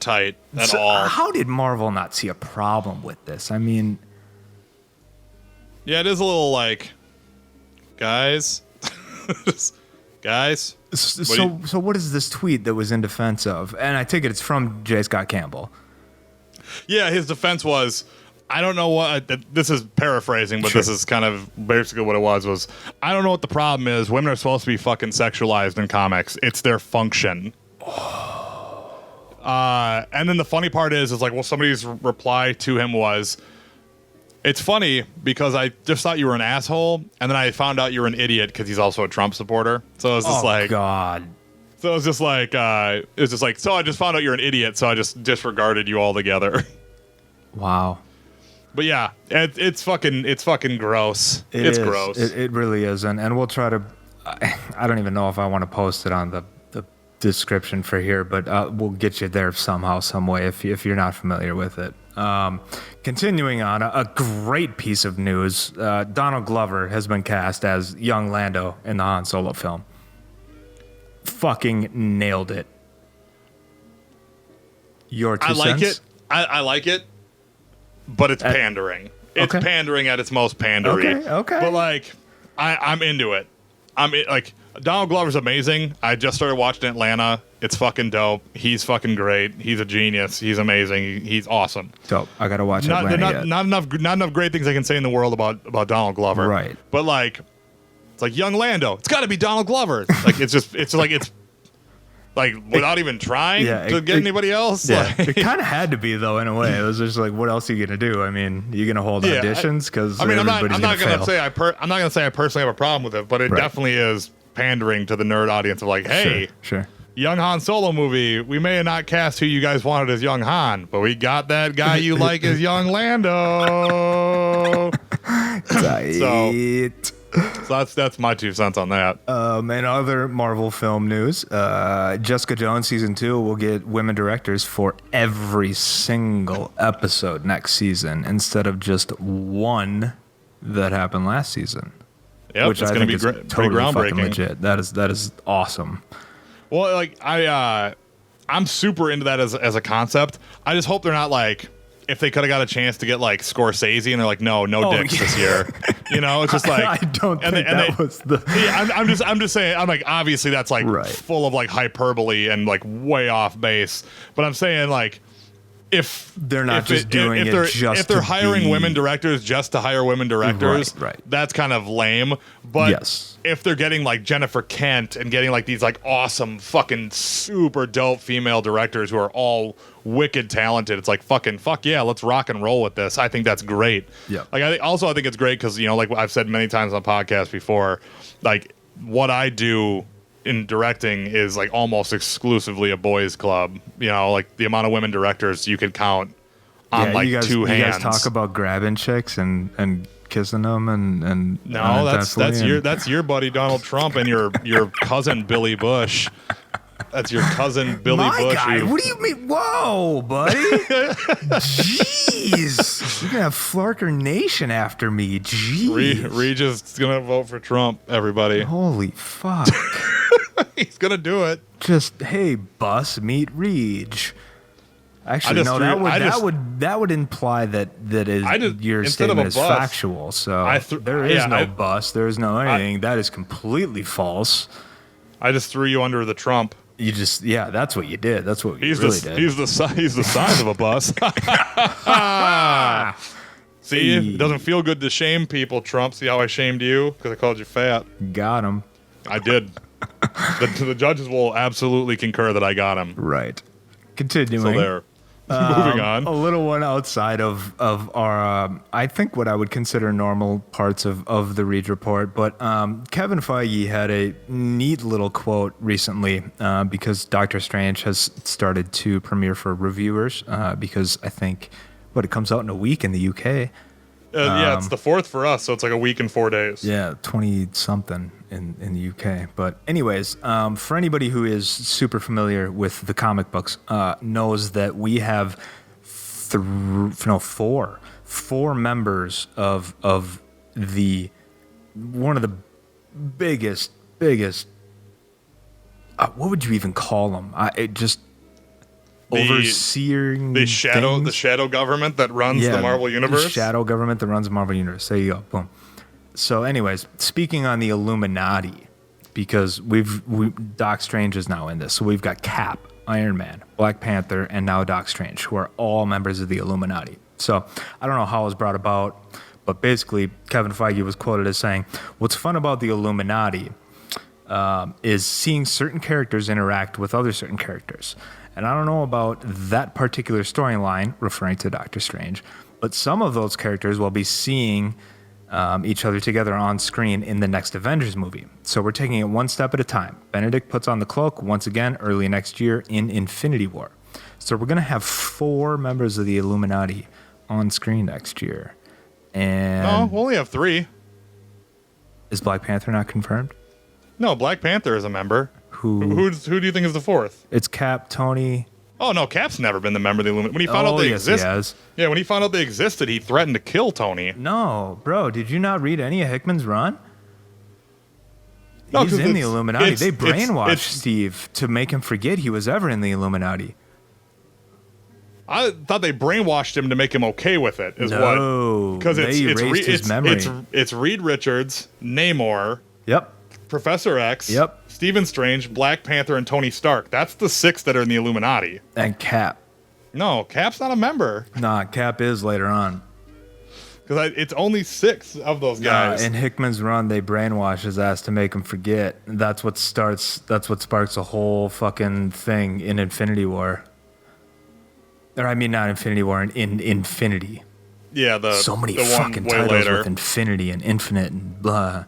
tight at all. How did Marvel not see a problem with this? I mean, yeah, it is a little like, guys. So what is this tweet that was in defense of? And I take it it's from J. Scott Campbell. Yeah, his defense was, I don't know what, this is paraphrasing, but This is kind of basically what it was, I don't know what the problem is. Women are supposed to be fucking sexualized in comics. It's their function. And then the funny part is like, well, somebody's reply to him was, It's funny because I just thought you were an asshole, and then I found out you were an idiot because he's also a Trump supporter. So it was just like, God. So it was just like, so I just found out you're an idiot, so I just disregarded you altogether. Wow. But yeah, it's fucking gross. It's gross. It really is, and we'll try to. I don't even know if I want to post it on the description for here, but we'll get you there somehow, some way if you're not familiar with it. Continuing on, a great piece of news: Donald Glover has been cast as young Lando in the Han Solo film. Fucking nailed it. Your two I like cents? it. I like it, but it's pandering. It's okay. pandering at its most pandery. Okay. But like, I'm into it. Like, Donald Glover's amazing. I just started watching Atlanta. It's fucking dope. He's fucking great. He's a genius. He's amazing. He's awesome. Dope. I gotta watch Atlanta yet. Not enough great things I can say in the world about Donald Glover. Right. But like, it's like young Lando. It's got to be Donald Glover. Like it's like without even trying to get anybody else. Yeah, like, it kind of had to be though in a way. It was just like, what else are you gonna do? I mean, you gonna hold auditions because I'm not gonna say I personally have a problem with it, but it definitely is pandering to the nerd audience of like, hey, sure. Young Han Solo movie. We may have not cast who you guys wanted as young Han, but we got that guy you like as young Lando. So that's my 2 cents on that. And other Marvel film news, Jessica Jones season 2 will get women directors for every single episode next season instead of just one that happened last season. Yep, which it's I going think to be is pretty totally fucking groundbreaking. legit. That is awesome. Well, like I'm super into that as a concept. I just hope they're not like, if they could have got a chance to get like Scorsese and they're like, no dicks this year. You know, it's just like I don't think that was the. Yeah, I'm just saying. I'm like, obviously that's like full of like hyperbole and like way off base. But I'm saying like, if they're not if they're hiring women directors just to hire women directors, right. That's kind of lame. But yes. If they're getting like Jennifer Kent and getting like these like awesome fucking super dope female directors who are all wicked talented, it's like fuck yeah, let's rock and roll with this. I think that's great. Yeah. Like I think it's great because, you know, like I've said many times on the podcast before, like what I do in directing is like almost exclusively a boys club. You know, like the amount of women directors you could count on two hands. You guys talk about grabbing chicks and kissing them and no, that's your buddy Donald Trump and your cousin Billy Bush. That's your cousin Billy Bush. Guy. What do you mean? Whoa, buddy! Jeez, you're gonna have Flarker Nation after me. Jeez, Regis is gonna vote for Trump. Everybody, holy fuck! He's gonna do it. Just hey, bus, meet Reg. Actually, no, that would imply that your statement is factual. So there is no bus. There is no anything. That is completely false. I just threw you under the Trump. You just that's what you did. That's what you really did. He's the size of a bus. See, it doesn't feel good to shame people, Trump. See how I shamed you because I called you fat. Got him. I did. The judges will absolutely concur that I got him. Right. Continuing. So there. Moving on. A little one outside of our, I think what I would consider normal parts of the Reed Report, but Kevin Feige had a neat little quote recently because Doctor Strange has started to premiere for reviewers because I think, it comes out in a week in the UK. Yeah, it's the 4th for us, so it's like a week and 4 days. Yeah, 20-something in the UK. But anyways, for anybody who is super familiar with the comic books, knows that we have four members of the one of the biggest. What would you even call them? Overseeing the shadow government that runs the Marvel Universe. The shadow government that runs the Marvel Universe. There you go. Boom. So, anyways, speaking on the Illuminati, because Doc Strange is now in this. So we've got Cap, Iron Man, Black Panther, and now Doc Strange, who are all members of the Illuminati. So I don't know how it was brought about, but basically Kevin Feige was quoted as saying, "What's fun about the Illuminati is seeing certain characters interact with other certain characters." And I don't know about that particular storyline, referring to Doctor Strange, But some of those characters will be seeing each other together on screen in the next Avengers movie. So we're taking it one step at a time. Benedict puts on the cloak once again early next year in Infinity War. So we're going to have 4 members of the Illuminati on screen next year. And No, we'll only have 3. is Black Panther not confirmed? No, Black Panther is a member. Who do you think is the 4th? It's Cap, Tony. Oh no, Cap's never been the member of the Illuminati. When he found out they yes, exist, he has. yeah, when he found out they existed, he threatened to kill Tony. No, bro, did you not read any of Hickman's run? No, He's 'cause in the it's- Illuminati. it's- They it's- brainwashed it's- Steve to make him forget he was ever in the Illuminati. I thought they brainwashed him to make him okay with it. No, because they erased his memory. It's Reed Richards, Namor, Yep. Professor X, Yep. Stephen Strange, Black Panther, and Tony Stark. That's the 6 that are in the Illuminati. And Cap. No, Cap's not a member Nah, Cap is later on. because it's only 6 of those guys. In Hickman's run, they brainwash his ass to make him forget. That's what sparks a whole fucking thing in Infinity War. Or I mean, not Infinity War, in Infinity. Yeah, So many the one fucking way titles later. with Infinity and Infinite and blah.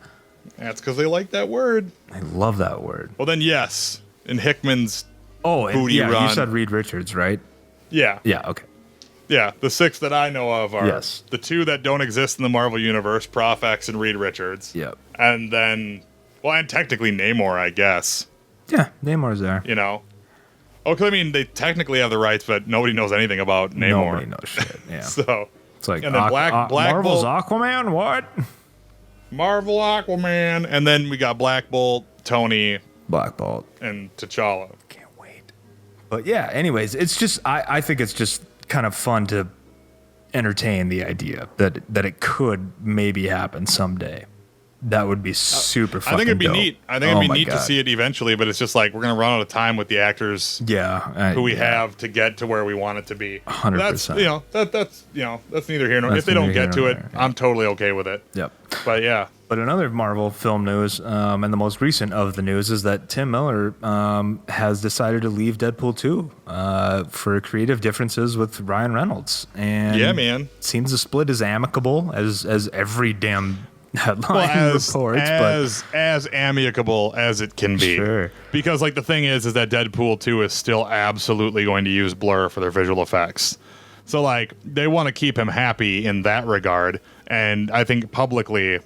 That's because they like that word. I love that word. Well, then yes, in Hickman's, Oh, and Booty yeah, run. you said Reed Richards, right? yeah, Yeah, okay. yeah, the 6 that I know of are Yes. the 2 that don't exist in the Marvel universe: Prof X and Reed Richards. Yep. And then, well, and technically Namor, I guess. Yeah, Namor's there. You know. Oh, 'cause I mean, they technically have the rights, but nobody knows anything about Namor. Nobody knows shit. Yeah. So It's like and then Black Marvel's Bolt, Aquaman. What? Marvel Aquaman, and then we got Black Bolt, Tony, Black Bolt. and T'Challa. Can't wait. But yeah, anyways, it's just I think it's just kind of fun to entertain the idea that it could maybe happen someday. That would be super fucking I think it'd be dope. neat. I think Oh it'd be my neat to God. see it eventually, but it's just like we're gonna run out of time with the actors Yeah. who we have to get to where we want it to be. 100%. That's that's neither here nor That's if they don't neither get here to nor it, there, I'm totally okay with it. Yep. But yeah. But another Marvel film news, and the most recent of the news, is that Tim Miller has decided to leave Deadpool 2 for creative differences with Ryan Reynolds. And Yeah, man. Seems the split is amicable, as every damn headline reports. As amicable as it can be. Sure. Because like the thing is that Deadpool 2 is still absolutely going to use blur for their visual effects. So like they want to keep him happy in that regard. And I think publicly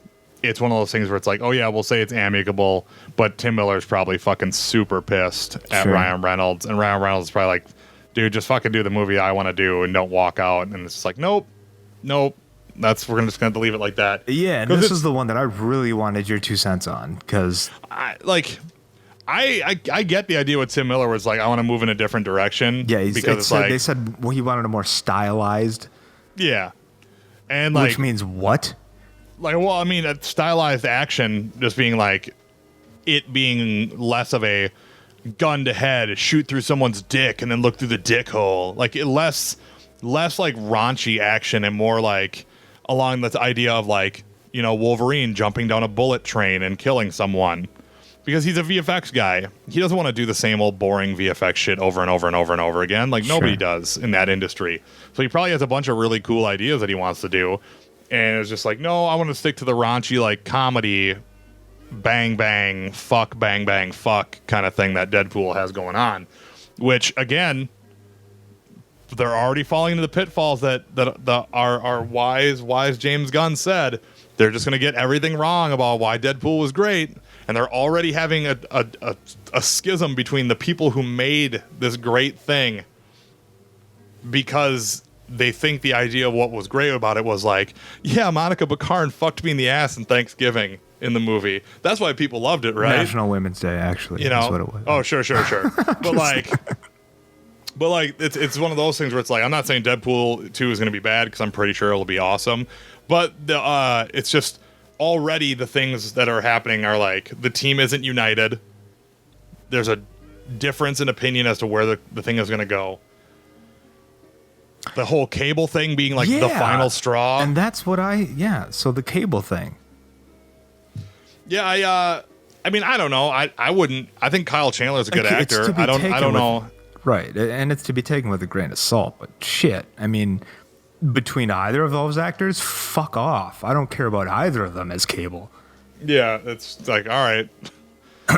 it's one of those things where it's like, oh yeah, we'll say it's amicable, but Tim Miller's probably fucking super pissed at Sure. Ryan Reynolds, and Ryan Reynolds is probably like, dude, just fucking do the movie I want to do and don't walk out. And it's just like, nope. We're just gonna leave it like that. Yeah, and 'Cause this it's- is the one that I really wanted your 2 cents on, because I get the idea with Tim Miller was like, I want to move in a different direction. yeah, because it's like, they said he wanted a more stylized, yeah, and like, which means what? well, I mean, a stylized action just being like it being less of a gun to head, shoot through someone's dick and then look through the dick hole, like less like raunchy action and more like along this idea of like, Wolverine jumping down a bullet train and killing someone. Because he's a VFX guy. He doesn't want to do the same old boring VFX shit over and over and over and over again. Like nobody Sure. does in that industry. So he probably has a bunch of really cool ideas that he wants to do. And it's just like, no, I want to stick to the raunchy, like comedy, bang, bang, fuck kind of thing that Deadpool has going on. Which, again, they're already falling into the pitfalls that our wise James Gunn said. They're just going to get everything wrong about why Deadpool was great. And they're already having a schism between the people who made this great thing because they think the idea of what was great about it was like, yeah, Monica Baccarin fucked me in the ass in Thanksgiving in the movie. That's why people loved it, right? National Women's Day, actually. That's what it was. Oh, sure. But like, it's one of those things where it's like, I'm not saying Deadpool 2 is going to be bad because I'm pretty sure it'll be awesome. But it's just already the things that are happening are like the team isn't united. There's a difference in opinion as to where the thing is going to go. The whole Cable thing being like the final straw. And that's what so the Cable thing. Yeah, I mean, I don't know. I wouldn't. I think Kyle Chandler's a good Like, it's actor. to be I don't taken know. Right, and it's to be taken with a grain of salt, but shit, I mean, between either of those actors, fuck off. I don't care about either of them as Cable. Yeah, it's like, all right.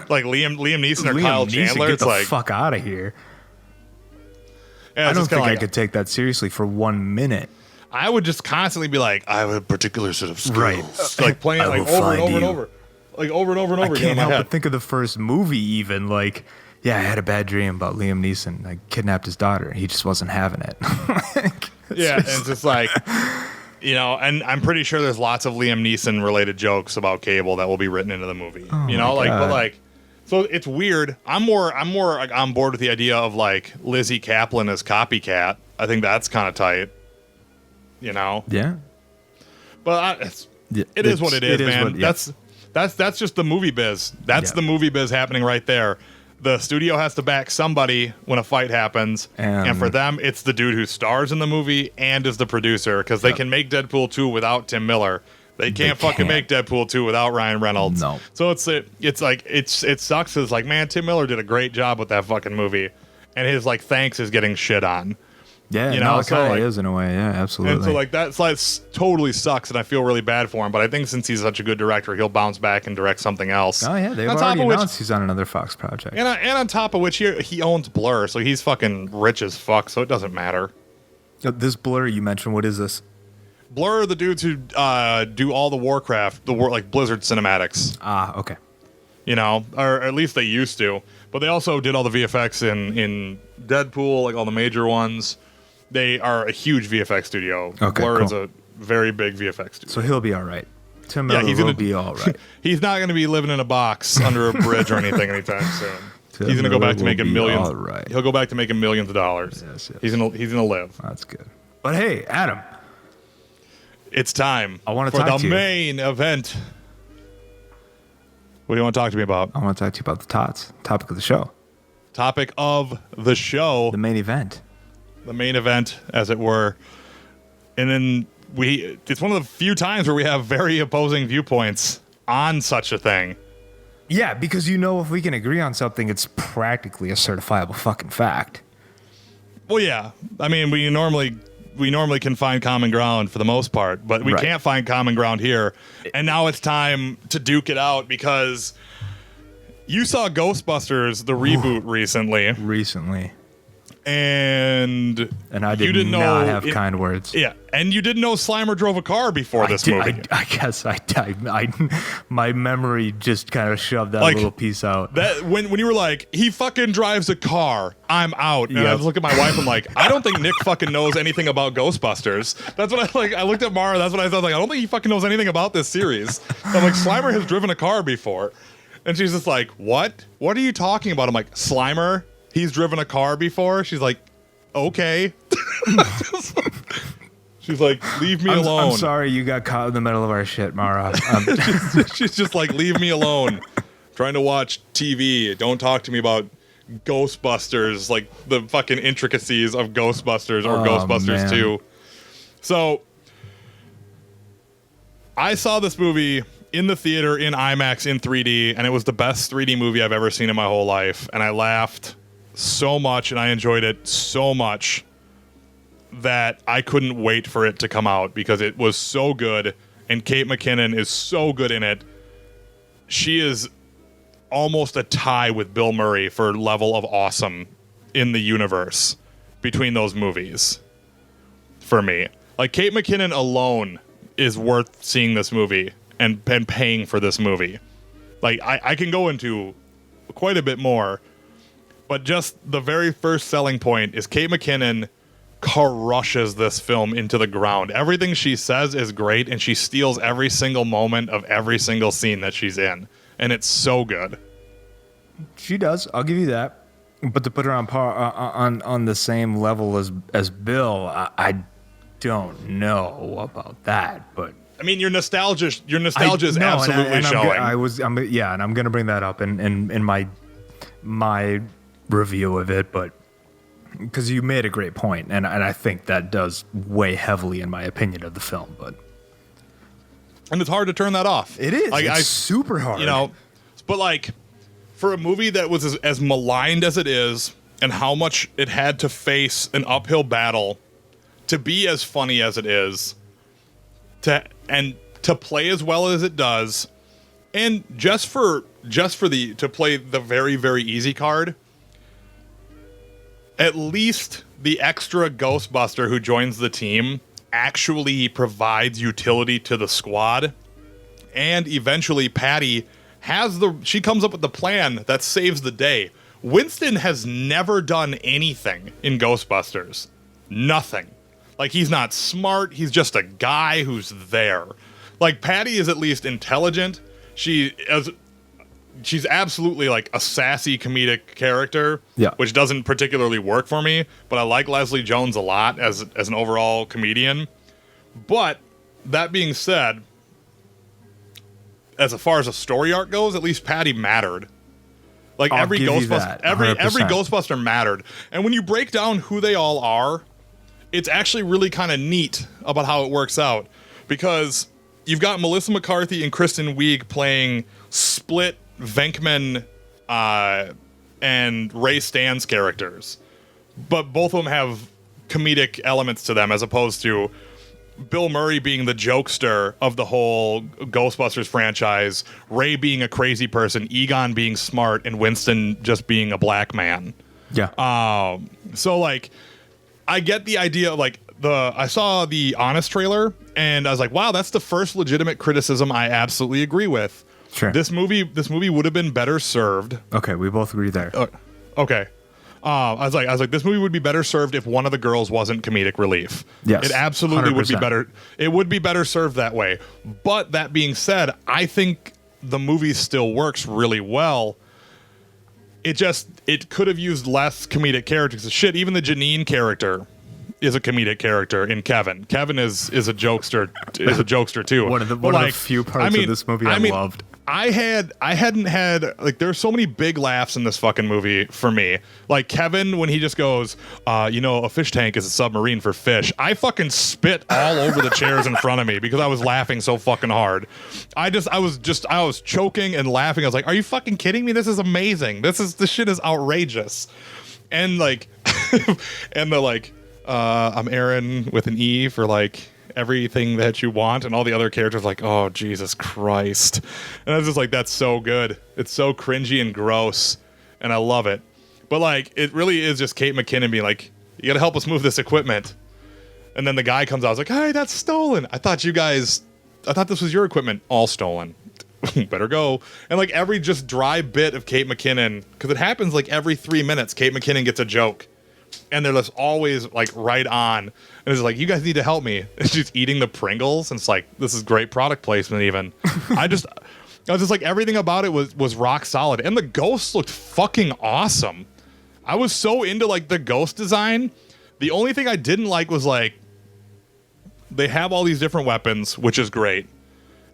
Like Liam Neeson or Kyle Chandler. Get it's the like, fuck out of here. yeah, I don't think like, I could take that seriously for 1 minute. I would just constantly be like, I have a particular set of skills. Right. Like playing it I like will over and find over and you. over. Like over and over and over I again in can't my help head. but think of the first movie even, like, yeah, I had a bad dream about Liam Neeson. I kidnapped his daughter. He just wasn't having it. Yeah, and it's just like, you know, and I'm pretty sure there's lots of Liam Neeson related jokes about Cable that will be written into the movie. You know, like, but like, so it's weird. I'm more like on board with the idea of like Lizzie Kaplan as Copycat. I think that's kind of tight. You know. Yeah. But it is what it is, man. That's just the movie biz. That's the movie biz happening right there. The studio has to back somebody when a fight happens, and for them, it's the dude who stars in the movie and is the producer, because they can make Deadpool 2 without Tim Miller. They can't fucking make Deadpool 2 without Ryan Reynolds. No. So it's like it sucks. It's like, man, Tim Miller did a great job with that fucking movie, and his like thanks is getting shit on. Yeah, you know, it so, kind of like, is in a way. Yeah, absolutely. And so like that's like totally sucks, and I feel really bad for him. But I think since he's such a good director, he'll bounce back and direct something else. Oh yeah, they've already announced he's on another Fox project. And on top of which, he owns Blur, so he's fucking rich as fuck. So it doesn't matter. This Blur you mentioned, what is this? Blur are the dudes who do all the Warcraft, like Blizzard cinematics. Ah, okay. You know, or at least they used to. But they also did all the VFX in Deadpool, like all the major ones. They are a huge VFX studio. Okay, Blur cool. is a very big VFX studio. So he'll be all right. Tim Miller will be all right. He's not going to be living in a box under a bridge or anything anytime soon. He's going to go back to making millions. All right. He'll go back to making millions of dollars. Yes. He's gonna live. That's good. But hey, Adam, it's time I wanna for talk the to you. main event. What do you want to talk to me about? I want to talk to you about the tots. Topic of the show. Topic of the show. The main event. The main event, as it were. And then it's one of the few times where we have very opposing viewpoints on such a thing. Yeah, because if we can agree on something, it's practically a certifiable fucking fact. Well, yeah. I mean, we normally can find common ground for the most part, but we can't find common ground here. And now it's time to duke it out, because you saw Ghostbusters, the reboot, recently. And I did not have kind words. Yeah, and you didn't know Slimer drove a car before this movie. I guess my memory just kind of shoved that little piece out. That when you were like, he fucking drives a car, I'm out. And I was looking at my wife, I'm like, I don't think Nick fucking knows anything about Ghostbusters. That's what I looked at Mara, that's what I thought. Like, I don't think he fucking knows anything about this series. I'm like, Slimer has driven a car before. And she's just like, what? What are you talking about? I'm like, Slimer? He's driven a car before? She's like, okay. She's like, leave me alone. I'm sorry you got caught in the middle of our shit, Mara. She's just like, leave me alone. Trying to watch TV. Don't talk to me about Ghostbusters, like the fucking intricacies of Ghostbusters or Ghostbusters 2. So, I saw this movie in the theater, in IMAX, in 3D, and it was the best 3D movie I've ever seen in my whole life. And I laughed so much, and I enjoyed it so much that I couldn't wait for it to come out, because it was so good, and Kate McKinnon is so good in it. She is almost a tie with Bill Murray for level of awesome in the universe between those movies for me. Like, Kate McKinnon alone is worth seeing this movie and paying for this movie. Like, I can go into quite a bit more, but just the very first selling point is Kate McKinnon crushes this film into the ground. Everything she says is great, and she steals every single moment of every single scene that she's in, and it's so good. She does. I'll give you that. But to put her on par on the same level as Bill, I don't know about that. But I mean, your nostalgia is absolutely showing. And I'm gonna bring that up in my review of it, but because you made a great point, and I think that does weigh heavily in my opinion of the film, and it's hard to turn that off. It is. It's super hard. You know, but like for a movie that was as maligned as it is, and how much it had to face an uphill battle to be as funny as it is, to play as well as it does, and to play the very, very easy card, at least the extra Ghostbuster who joins the team actually provides utility to the squad. And eventually Patty she comes up with the plan that saves the day. Winston has never done anything in Ghostbusters. Nothing. Like, he's not smart. He's just a guy who's there. Like, Patty is at least intelligent. She's absolutely like a sassy comedic character, which doesn't particularly work for me, but I like Leslie Jones a lot as an overall comedian. But that being said, as far as a story arc goes, at least Patty mattered. Like, every Ghostbuster mattered. And when you break down who they all are, it's actually really kind of neat about how it works out, because you've got Melissa McCarthy and Kristen Wiig playing split Venkman and Ray Stantz characters, but both of them have comedic elements to them, as opposed to Bill Murray being the jokester of the whole Ghostbusters franchise, Ray being a crazy person, Egon being smart, and Winston just being a black man. Yeah. So, like, I get the idea of, like, I saw the Honest trailer, and I was like, wow, that's the first legitimate criticism I absolutely agree with. Sure. This movie would have been better served. Okay, we both agree there. Okay. I was like, this movie would be better served if one of the girls wasn't comedic relief. Yes, it absolutely 100%. would be better. It would be better served that way. But that being said, I think the movie still works really well. It could have used less comedic characters. Shit, even the Janine character is a comedic character in Kevin. Kevin is a jokester. Is a jokester too. One of the few parts of this movie I loved. I hadn't had, like, there's so many big laughs in this fucking movie for me. Like, Kevin, when he just goes, a fish tank is a submarine for fish. I fucking spit all over the chairs in front of me because I was laughing so fucking hard. I was choking and laughing. I was like, are you fucking kidding me? This is amazing. This shit is outrageous. And like, I'm Aaron with an E for like everything that you want, and all the other characters like, oh, Jesus Christ. And I was just like, that's so good. It's so cringy and gross, and I love it. But like, it really is just Kate McKinnon being like, you gotta help us move this equipment. And then the guy comes out, I was like, hey, that's stolen. I thought this was your equipment. All stolen. Better go. And like, every just dry bit of Kate McKinnon, because it happens like every 3 minutes, Kate McKinnon gets a joke. And they're just always like right on. And it's like, you guys need to help me. And she's eating the Pringles. And it's like, this is great product placement even. I was just like, everything about it was rock solid. And the ghosts looked fucking awesome. I was so into like the ghost design. The only thing I didn't like was like, they have all these different weapons, which is great.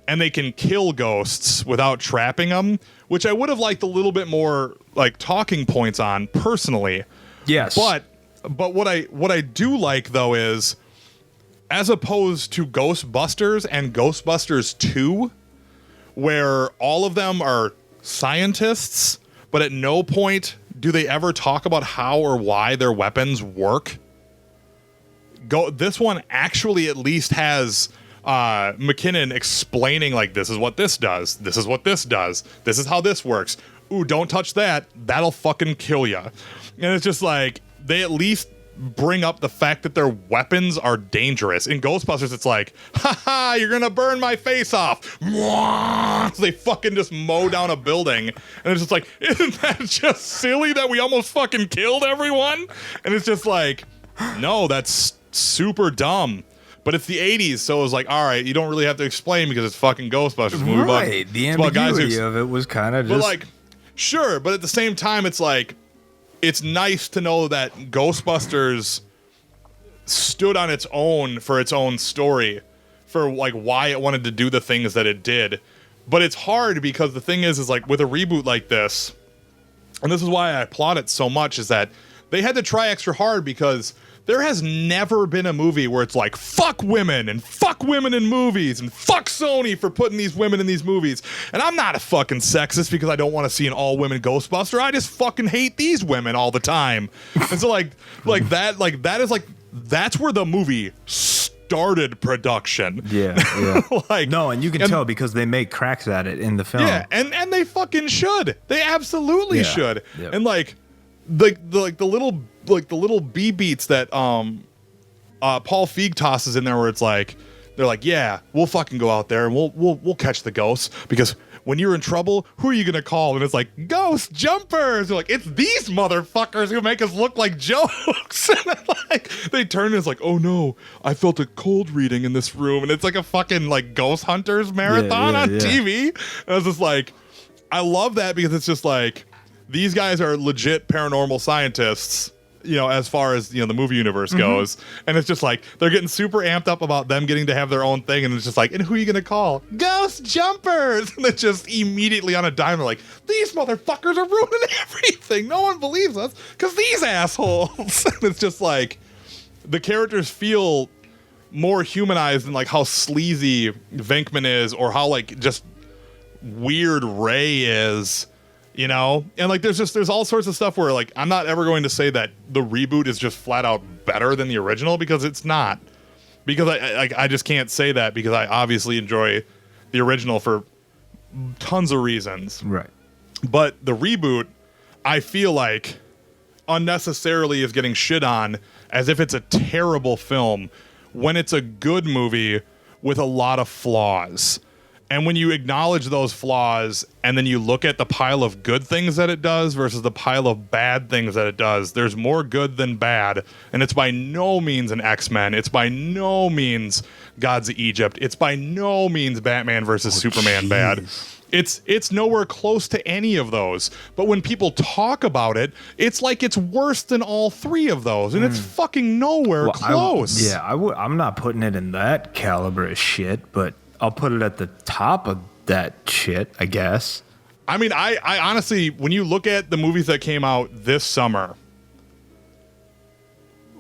And they can kill ghosts without trapping them, which I would have liked a little bit more like talking points on personally. Yes. But what I do like though is, as opposed to Ghostbusters and Ghostbusters 2, where all of them are scientists, but at no point do they ever talk about how or why their weapons work. This one actually at least has McKinnon explaining like, this is what this does, this is what this does, this is how this works. Ooh, don't touch that. That'll fucking kill ya. And it's just like, they at least bring up the fact that their weapons are dangerous. In Ghostbusters, it's like, haha, you're gonna burn my face off. So they fucking just mow down a building. And it's just like, isn't that just silly that we almost fucking killed everyone? And it's just like, no, that's super dumb. But it's the 80s, so it was like, all right, you don't really have to explain because it's fucking Ghostbusters movie. Right, the ambiguity of it was kind of just... But like, sure, but at the same time, it's like, it's nice to know that Ghostbusters stood on its own for its own story, for like why it wanted to do the things that it did. But it's hard because the thing is like, with a reboot like this, and this is why I applaud it so much, is that they had to try extra hard, because there has never been a movie where it's like, fuck women in movies and fuck Sony for putting these women in these movies. And I'm not a fucking sexist because I don't want to see an all women Ghostbuster. I just fucking hate these women all the time. And so like that is like that's where the movie started production. Yeah. Like, no, and you can tell because they make cracks at it in the film. Yeah, and they fucking should. They absolutely should. Yep. And like the little B beats that Paul Feig tosses in there, where it's like, they're like, yeah, we'll fucking go out there and we'll catch the ghosts, because when you're in trouble, who are you gonna call? And it's like, ghost jumpers. They're like, it's these motherfuckers who make us look like jokes. And like, they turn and it's like, oh no, I felt a cold reading in this room, and it's like a fucking like ghost hunters marathon on TV. And I was just like, I love that, because it's just like, these guys are legit paranormal scientists, you know, as far as, you know, the movie universe goes. And it's just like, they're getting super amped up about them getting to have their own thing. And it's just like, and who are you going to call? Ghost jumpers. And it's just immediately on a dime, they're like, these motherfuckers are ruining everything. No one believes us because these assholes. And it's just like, the characters feel more humanized than like how sleazy Venkman is, or how like just weird Ray is. You know, and like there's all sorts of stuff where like, I'm not ever going to say that the reboot is just flat out better than the original, because it's not. Because I just can't say that, because I obviously enjoy the original for tons of reasons. Right. But the reboot, I feel like, unnecessarily is getting shit on as if it's a terrible film, when it's a good movie with a lot of flaws. And when you acknowledge those flaws, and then you look at the pile of good things that it does versus the pile of bad things that it does, there's more good than bad. And it's by no means an X-Men. It's by no means Gods of Egypt. It's by no means Batman versus Superman bad. It's nowhere close to any of those. But when people talk about it, it's like it's worse than all three of those. And it's fucking nowhere close. I'm not putting it in that caliber of shit, but I'll put it at the top of that shit, I guess. I mean, I honestly, when you look at the movies that came out this summer,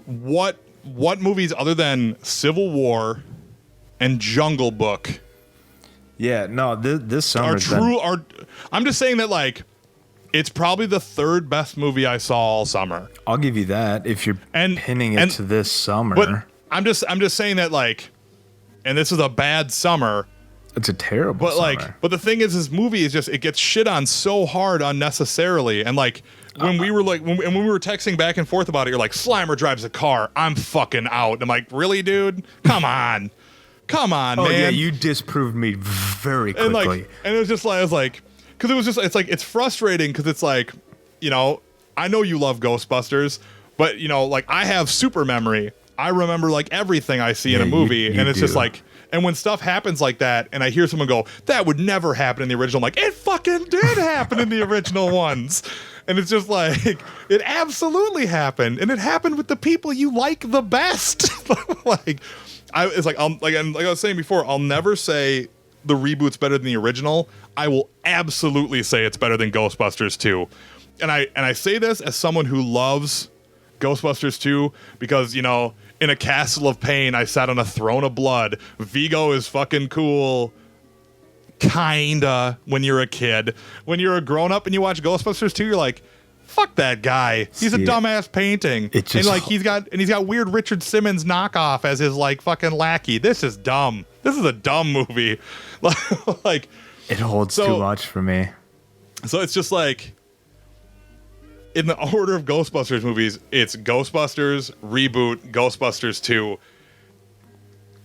what movies other than Civil War and Jungle Book? Yeah, no, this summer I'm just saying that, like, it's probably the third best movie I saw all summer. I'll give you that if you're pinning it to this summer. But I'm just saying that, like, and this is a bad summer. It's a terrible summer. But the thing is, this movie is just, it gets shit on so hard unnecessarily. And like, when we were like, when we were texting back and forth about it, you're like, Slimer drives a car, I'm fucking out. And I'm like, really, dude? Come on, man. Yeah, you disproved me very quickly. And it was just like, I was like, because it was just, it's like, it's frustrating, because it's like, you know, I know you love Ghostbusters, but you know, like, I have super memory. I remember like everything I see in a movie, and it's just like, and when stuff happens like that, and I hear someone go, that would never happen in the original, I'm like, it fucking did happen in the original ones. And it's just like, it absolutely happened, and it happened with the people you like the best. Like, it's like, like I was saying before, I'll never say the reboot's better than the original. I will absolutely say it's better than Ghostbusters 2. And I say this as someone who loves Ghostbusters 2, because, you know, in a castle of pain, I sat on a throne of blood. Vigo is fucking cool. Kinda, when you're a kid. When you're a grown-up and you watch Ghostbusters 2, you're like, fuck that guy. He's a dumbass painting. And like, he's got weird Richard Simmons knockoff as his like fucking lackey. This is dumb. This is a dumb movie. Like, it holds too much for me. So it's just like, in the order of Ghostbusters movies, it's Ghostbusters, reboot, Ghostbusters 2.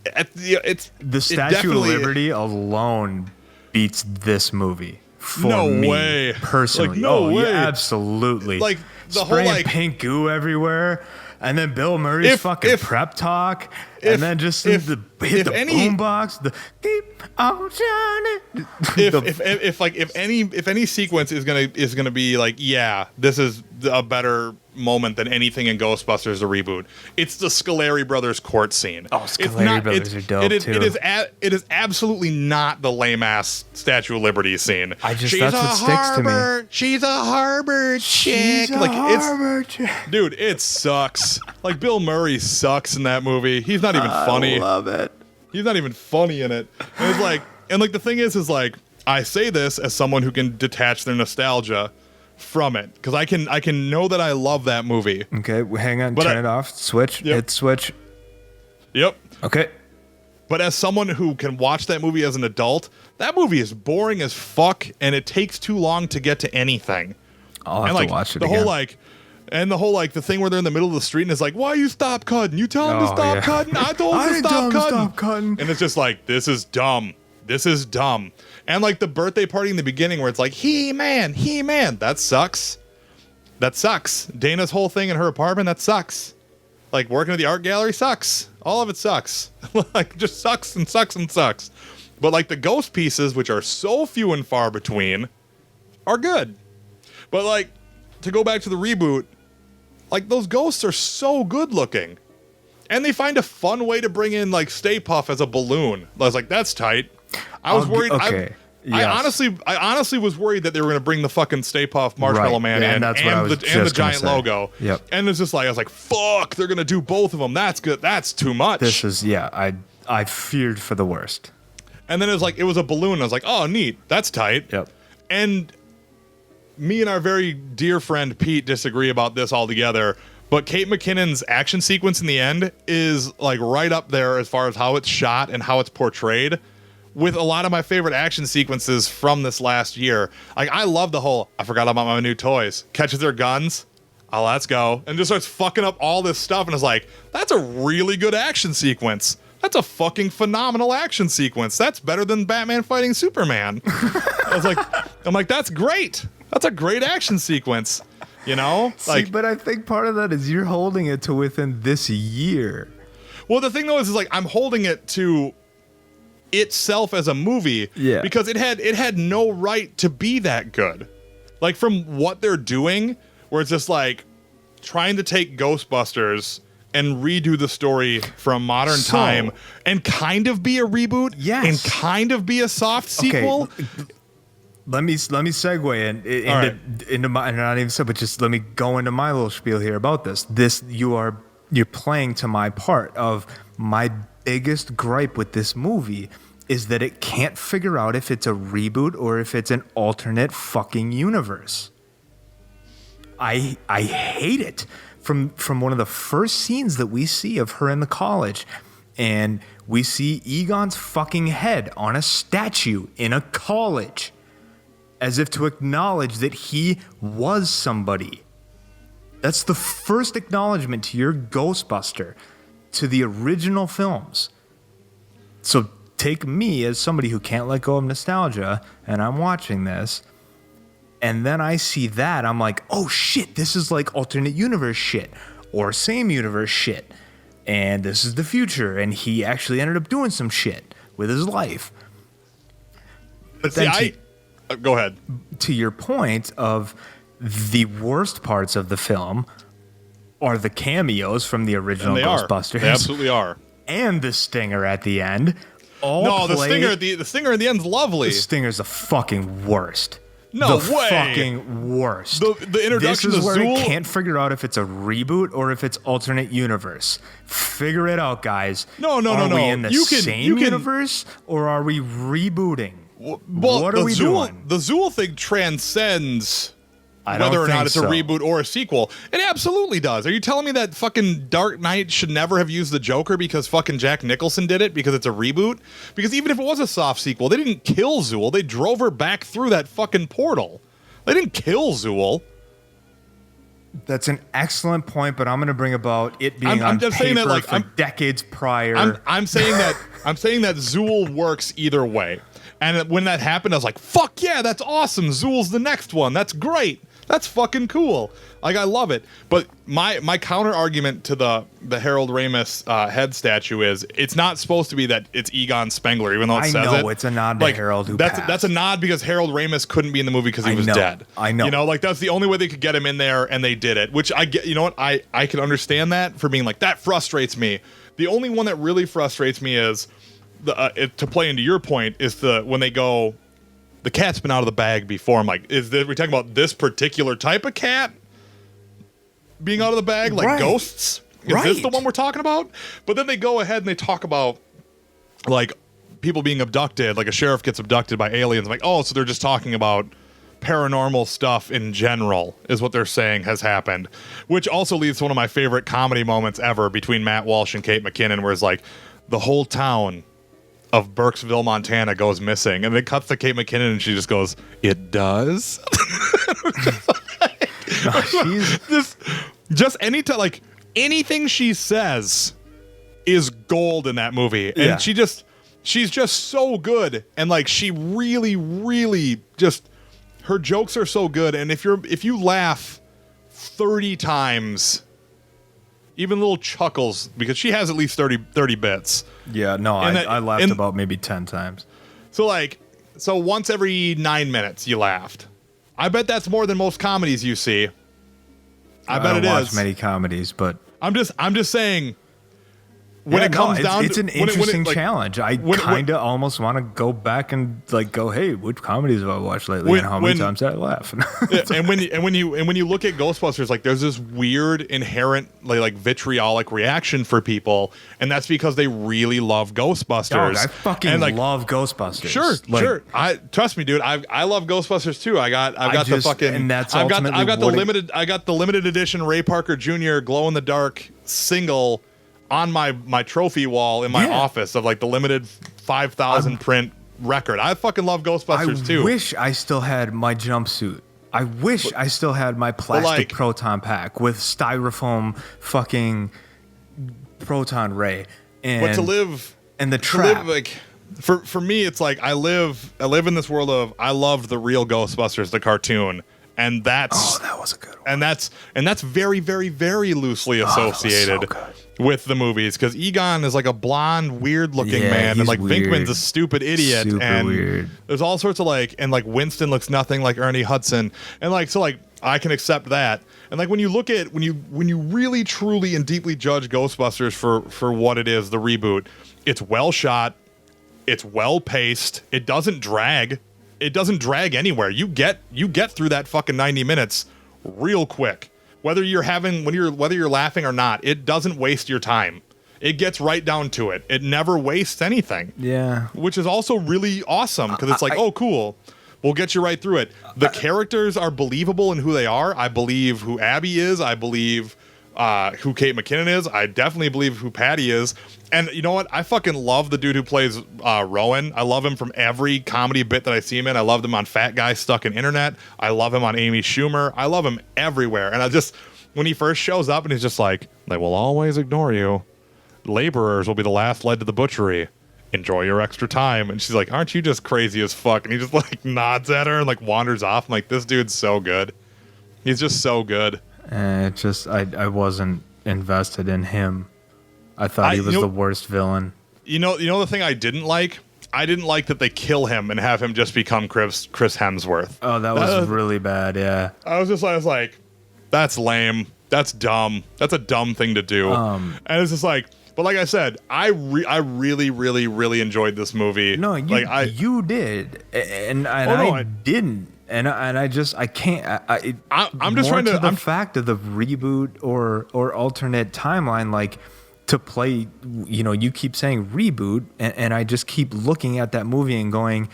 It's the Statue of Liberty alone beats this movie for me. No way. Personally. Like, no way. Yeah, absolutely. Like, the spraying whole like pink goo everywhere, and then Bill Murray's fucking prep talk, and then just hit the boombox, the keep on shining. If any sequence is gonna be like, yeah, this is a better moment than anything in Ghostbusters the reboot, it's the Scoleri brothers court scene. Oh, Scoleri brothers are dope too. It is absolutely not the lame ass Statue of Liberty scene. That's what sticks to me. She's a Harvard chick. Dude, it sucks. Like, Bill Murray sucks in that movie. He's not even funny. I love it. He's not even funny in it. And it's like, and like, the thing is like, I say this as someone who can detach their nostalgia from it because I can know that I love that movie. Okay, hang on, turn it off. Switch. Yep. Hit switch. Yep. Okay. But as someone who can watch that movie as an adult, that movie is boring as fuck, and it takes too long to get to anything. I'll have and to watch it the again. whole the thing where they're in the middle of the street and it's like, why you stop cutting? You tell him to stop cutting. I told him to stop cutting. And it's just like, this is dumb. This is dumb. And like the birthday party in the beginning where it's like, He-Man. That sucks. That sucks. Dana's whole thing in her apartment, that sucks. Like working at the art gallery sucks. All of it sucks. Like just sucks and sucks and sucks. But like the ghost pieces, which are so few and far between, are good. But like to go back to the reboot, like those ghosts are so good looking. And they find a fun way to bring in like Stay Puft as a balloon. I was like, that's tight. I was worried. Okay. Yes. I honestly was worried that they were going to bring the fucking Stay Puft Marshmallow Man in and the giant logo. Yep. And it's just like, I was like, fuck, they're going to do both of them. That's good. That's too much. This is, I feared for the worst. And then it was a balloon. I was like, oh, neat. That's tight. Yep. And me and our very dear friend Pete disagree about this altogether. But Kate McKinnon's action sequence in the end is like right up there as far as how it's shot and how it's portrayed with a lot of my favorite action sequences from this last year. Like, I love the whole, I forgot about my new toys, catches their guns, oh, let's go, and just starts fucking up all this stuff, and it's like, that's a really good action sequence. That's a fucking phenomenal action sequence. That's better than Batman fighting Superman. I'm like, that's great. That's a great action sequence, you know? See, but I think part of that is you're holding it to within this year. Well, the thing though is like, I'm holding it to itself as a movie because it had no right to be that good. Like from what they're doing, where it's just like trying to take Ghostbusters and redo the story from modern time and kind of be a reboot and kind of be a soft sequel. Okay. Let me segue into my, not even so, but just let me go into my little spiel here about this. You're playing to my part of my biggest gripe with this movie is that it can't figure out if it's a reboot or if it's an alternate fucking universe. I hate it. From one of the first scenes that we see of her in the college, and we see Egon's fucking head on a statue in a college, as if to acknowledge that he was somebody. That's the first acknowledgement to your Ghostbuster, to the original films. So take me as somebody who can't let go of nostalgia, and I'm watching this, and then I see that, I'm like, oh shit, this is like alternate universe shit, or same universe shit, and this is the future, and he actually ended up doing some shit with his life. But see, go ahead. To your point of the worst parts of the film are the cameos from the original Ghostbusters. They absolutely are. And the stinger at the end. The stinger at the end's lovely. The stinger's the fucking worst. No the way. Fucking worst. The introduction this is to where Zool. I can't figure out if it's a reboot or if it's alternate universe. Figure it out, guys. No. Are we in the same universe or are we rebooting? Well, what are we doing? The Zool thing transcends I don't whether or think not it's so. a reboot or a sequel. It absolutely does. Are you telling me that fucking Dark Knight should never have used the Joker because fucking Jack Nicholson did it because it's a reboot? Because even if it was a soft sequel, they didn't kill Zool. They drove her back through that fucking portal. They didn't kill Zool. That's an excellent point, but I'm going to bring about it being I'm on just paper saying that, like, for decades prior. I'm saying that Zool works either way. And when that happened, I was like, fuck yeah, that's awesome. Zool's the next one. That's great. That's fucking cool. Like, I love it. But my counter argument to the Harold Ramis head statue is it's not supposed to be that it's Egon Spengler, even though it says it. I know, it's a nod to Harold who passed. That's a nod because Harold Ramis couldn't be in the movie because he was dead. I know. You know, like, that's the only way they could get him in there, and they did it. Which I get, you know what? I can understand that for being like, that frustrates me. The only one that really frustrates me is, to play into your point, is when they go, the cat's been out of the bag before. I'm like, we're talking about this particular type of cat being out of the bag, like ghosts? Is this the one we're talking about? But then they go ahead and they talk about, like, people being abducted, like a sheriff gets abducted by aliens. I'm like, oh, so they're just talking about paranormal stuff in general is what they're saying has happened, which also leads to one of my favorite comedy moments ever between Matt Walsh and Kate McKinnon, where it's like the whole town of Burkesville, Montana goes missing, and it cuts to Kate McKinnon and she just goes, "It does." just anytime, like anything she says is gold in that movie, and she's just so good, and like she really just. Her jokes are so good, and if you laugh 30 times, even little chuckles, because she has at least 30 bits. Yeah, no, I laughed about maybe 10 times. So once every 9 minutes you laughed. I bet that's more than most comedies you see. I bet it is. I don't watch many comedies, but I'm just saying. When it comes down, it's an interesting challenge. I kind of almost want to go back and like go, hey, which comedies have I watched lately, and how many times did I laugh? and when you look at Ghostbusters, like there's this weird inherent like vitriolic reaction for people, and that's because they really love Ghostbusters. Dog, I fucking love Ghostbusters. Sure. I trust me, dude. I love Ghostbusters too. I've got the limited edition Ray Parker Jr. glow in the dark single on my trophy wall in my office of like the limited 5,000 print record. I fucking love Ghostbusters too. I wish I still had my jumpsuit. I wish I still had my plastic proton pack with styrofoam fucking proton ray. And to live and the trap. Like for me, it's like I live in this world of I loved the real Ghostbusters, the cartoon. And that was a good one. And that's very, very, very loosely associated with the movies, because Egon is like a blonde, weird-looking man, and like weird. Venkman's a stupid idiot, and weird. There's all sorts of and like Winston looks nothing like Ernie Hudson, and like so like I can accept that. And like when you look at when you really, truly, and deeply judge Ghostbusters for what it is, the reboot, it's well shot, it's well paced, it doesn't drag. It doesn't drag anywhere. You get through that fucking 90 minutes real quick. Whether you're laughing or not, it doesn't waste your time. It gets right down to it. It never wastes anything. Yeah. Which is also really awesome, because it's like, oh, cool. We'll get you right through it. The characters are believable in who they are. I believe who Abby is. I believe who Kate McKinnon is. I definitely believe who Patty is. And you know what? I fucking love the dude who plays Rowan. I love him from every comedy bit that I see him in. I loved him on Fat Guy Stuck in Internet. I love him on Amy Schumer. I love him everywhere. And when he first shows up and he's just like, they will always ignore you. Laborers will be the last led to the butchery. Enjoy your extra time. And she's like, aren't you just crazy as fuck? And he just like nods at her and like wanders off. I'm like, this dude's so good. He's just so good. I wasn't invested in him. I thought he was the worst villain. You know the thing I didn't like? I didn't like that they kill him and have him just become Chris Hemsworth. Oh, that was really bad, yeah. I was like, that's lame. That's dumb. That's a dumb thing to do. And it's just like, but like I said, I really, really, really enjoyed this movie. No, you did. And I didn't. And I can't. I'm just trying to. The fact of the reboot or alternate timeline, like to play. You keep saying reboot, and I just keep looking at that movie and going,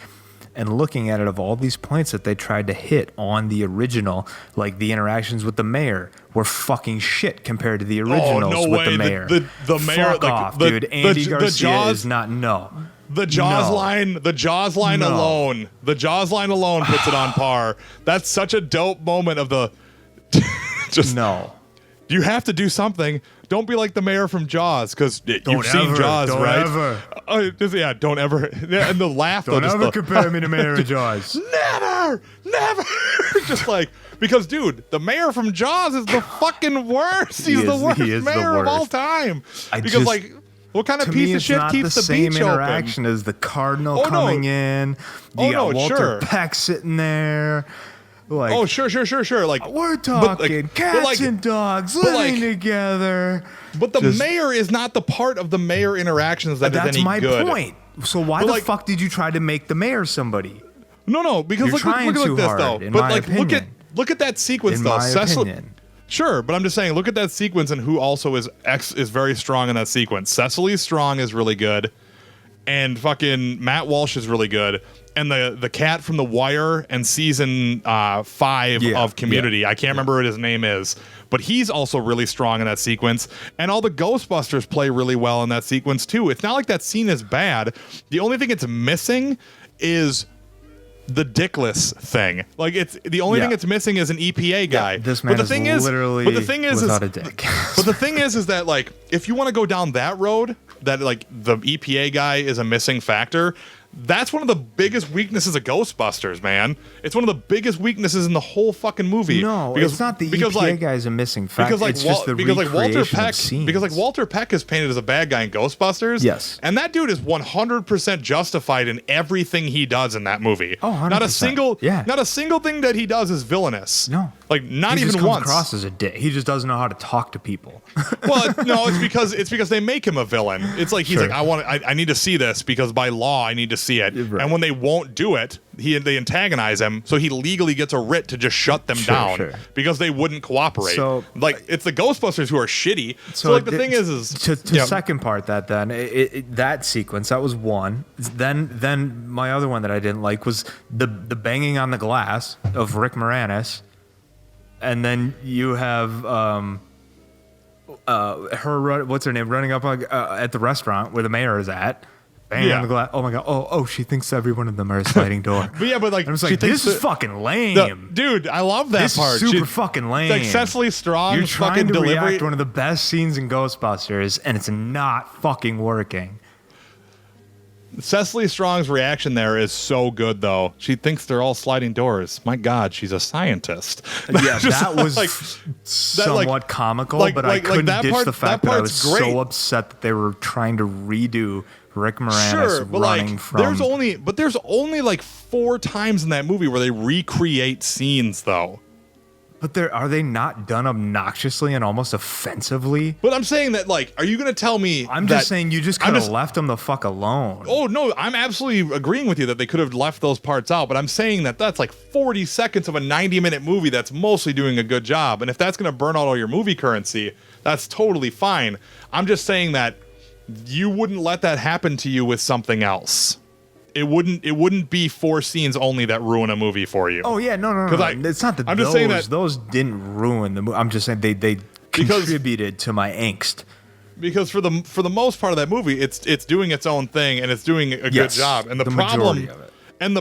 and looking at it of all these points that they tried to hit on the original, like the interactions with the mayor were fucking shit compared to the originals with the mayor. The mayor, fuck off, dude. Andy Garcia is not The Jaws line alone. The Jaws line alone puts it on par. That's such a dope moment of the. You have to do something. Don't be like the mayor from Jaws, because you've seen Jaws, right? Don't ever. And the laugh. Don't ever compare me to Mayor of Jaws. Never. Just like, because dude, the mayor from Jaws is the fucking worst. He's the worst mayor of all time. What kind of piece of shit keeps the beach open? Same interaction as the cardinal coming in. You got Walter Peck sitting there. Like, sure. Like, we're talking cats and dogs living together. But the mayor is not the part of the mayor interactions that is any good. That's my point. So why the fuck did you try to make the mayor somebody? No, because look at this though. But like, look at that sequence though. Cecily. Sure, but I'm just saying, look at that sequence and who also is very strong in that sequence. Cecily Strong is really good, and fucking Matt Walsh is really good, and the cat from The Wire and season 5 of Community. I can't remember what his name is, but he's also really strong in that sequence. And all the Ghostbusters play really well in that sequence too. It's not like that scene is bad. The only thing it's missing is the dickless thing. Like it's the only thing it's missing is an EPA guy. This man is literally without a dick. But the thing is that like if you want to go down that road, that like the EPA guy is a missing factor. That's one of the biggest weaknesses of Ghostbusters, man. It's one of the biggest weaknesses in the whole fucking movie. No, it's not the EPA guy is a missing factor. It's just the recreation of scenes. Because like Walter Peck is painted as a bad guy in Ghostbusters. Yes. And that dude is 100% justified in everything he does in that movie. Oh, 100%. Not a single thing that he does is villainous. No. Like not he even just comes once. across as a dick. He just doesn't know how to talk to people. Well, no, it's because they make him a villain. It's like he's Sure. like I need to see this because by law I need to see it. Right. And when they won't do it, they antagonize him, so he legally gets a writ to just shut them down because they wouldn't cooperate. So like it's the Ghostbusters who are shitty. So like the thing is to second part that then that sequence that was one. Then my other one that I didn't like was the banging on the glass of Rick Moranis. And then you have her, what's her name, running up at the restaurant where the mayor is at, banging on the glass. Oh my god! Oh, she thinks every one of them are a sliding door. but like, I'm just like, this is fucking lame, dude. I love that this part. Is super fucking lame. Like Cecily Strong's You're trying fucking to delivery. react one of the best scenes in Ghostbusters, and it's not fucking working. Cecily Strong's reaction there is so good, though. She thinks they're all sliding doors. My God, she's a scientist. Yeah, that was somewhat comical, but I couldn't ditch the fact that I was so upset that they were trying to redo Rick Moranis running from. There's only like 4 times in that movie where they recreate scenes, though. But are they not done obnoxiously and almost offensively? But I'm saying that, like, are you going to tell me? I'm just saying you just could have left them the fuck alone. Oh, no, I'm absolutely agreeing with you that they could have left those parts out. But I'm saying that that's like 40 seconds of a 90-minute movie that's mostly doing a good job. And if that's going to burn out all your movie currency, that's totally fine. I'm just saying that you wouldn't let that happen to you with something else. It wouldn't be 4 scenes only that ruin a movie for you. Oh yeah, no. It's not that I'm just saying that those didn't ruin the movie. I'm just saying they contributed to my angst. Because for the most part of that movie, it's doing its own thing and it's doing a good job. And the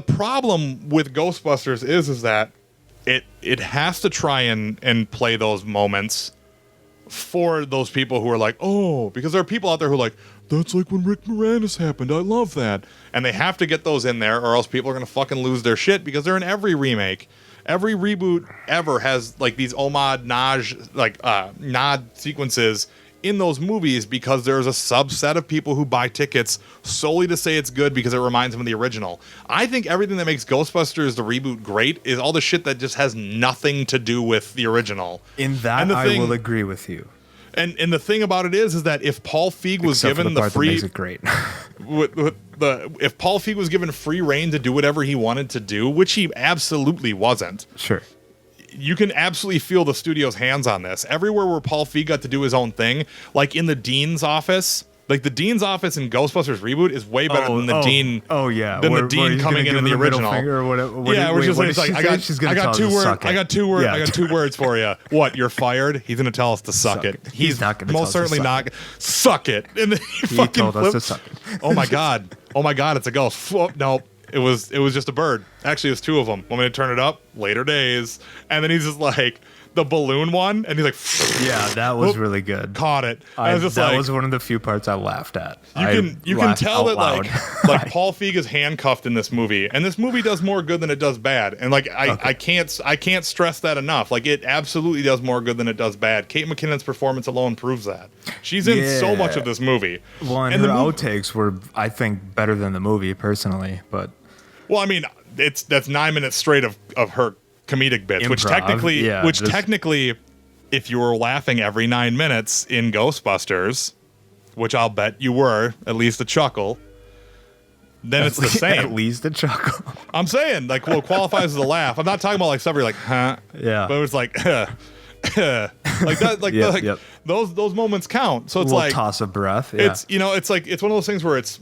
problem with Ghostbusters is that it has to try and play those moments for those people who are like, oh, because there are people out there who are like, that's like when Rick Moranis happened. I love that. And they have to get those in there or else people are going to fucking lose their shit because they're in every remake. Every reboot ever has like these nod sequences in those movies because there's a subset of people who buy tickets solely to say it's good because it reminds them of the original. I think everything that makes Ghostbusters the reboot great is all the shit that just has nothing to do with the original. In that, I will agree with you. And the thing about it is that if Paul Feig was given the free, makes it great. If Paul Feig was given free reign to do whatever he wanted to do, which he absolutely wasn't, sure, you can absolutely feel the studio's hands on this. Everywhere where Paul Feig got to do his own thing, like in the dean's office. Like the dean's office in Ghostbusters reboot is way better than the dean. Oh yeah, than the dean coming in the original. I got 2 words for you. What? You're fired. He's gonna tell us to suck it. He's not gonna most certainly not. Suck it. And then he told us to suck it. Oh my god. It's a ghost. No. It was just a bird. Actually, it was 2 of them. Want me to turn it up? Later days. And then he's just like the balloon one, and he's like, yeah, that was really good. Caught it. That was one of the few parts I laughed at. You can tell that like Paul Feig is handcuffed in this movie, and this movie does more good than it does bad. And like I can't stress that enough. Like it absolutely does more good than it does bad. Kate McKinnon's performance alone proves that. She's in so much of this movie. Well, and her outtakes were, I think, better than the movie personally. But well, I mean, that's 9 minutes straight of her comedic bits, Improv, which technically, if you were laughing every 9 minutes in Ghostbusters, which I'll bet you were, at least a chuckle, then it's the same. At least a chuckle. I'm saying, like, well, it qualifies as a laugh. I'm not talking about like stuff where you're like, huh? Yeah. But it was like, like that, those moments count. So it's a like toss of breath. Yeah. It's it's one of those things where it's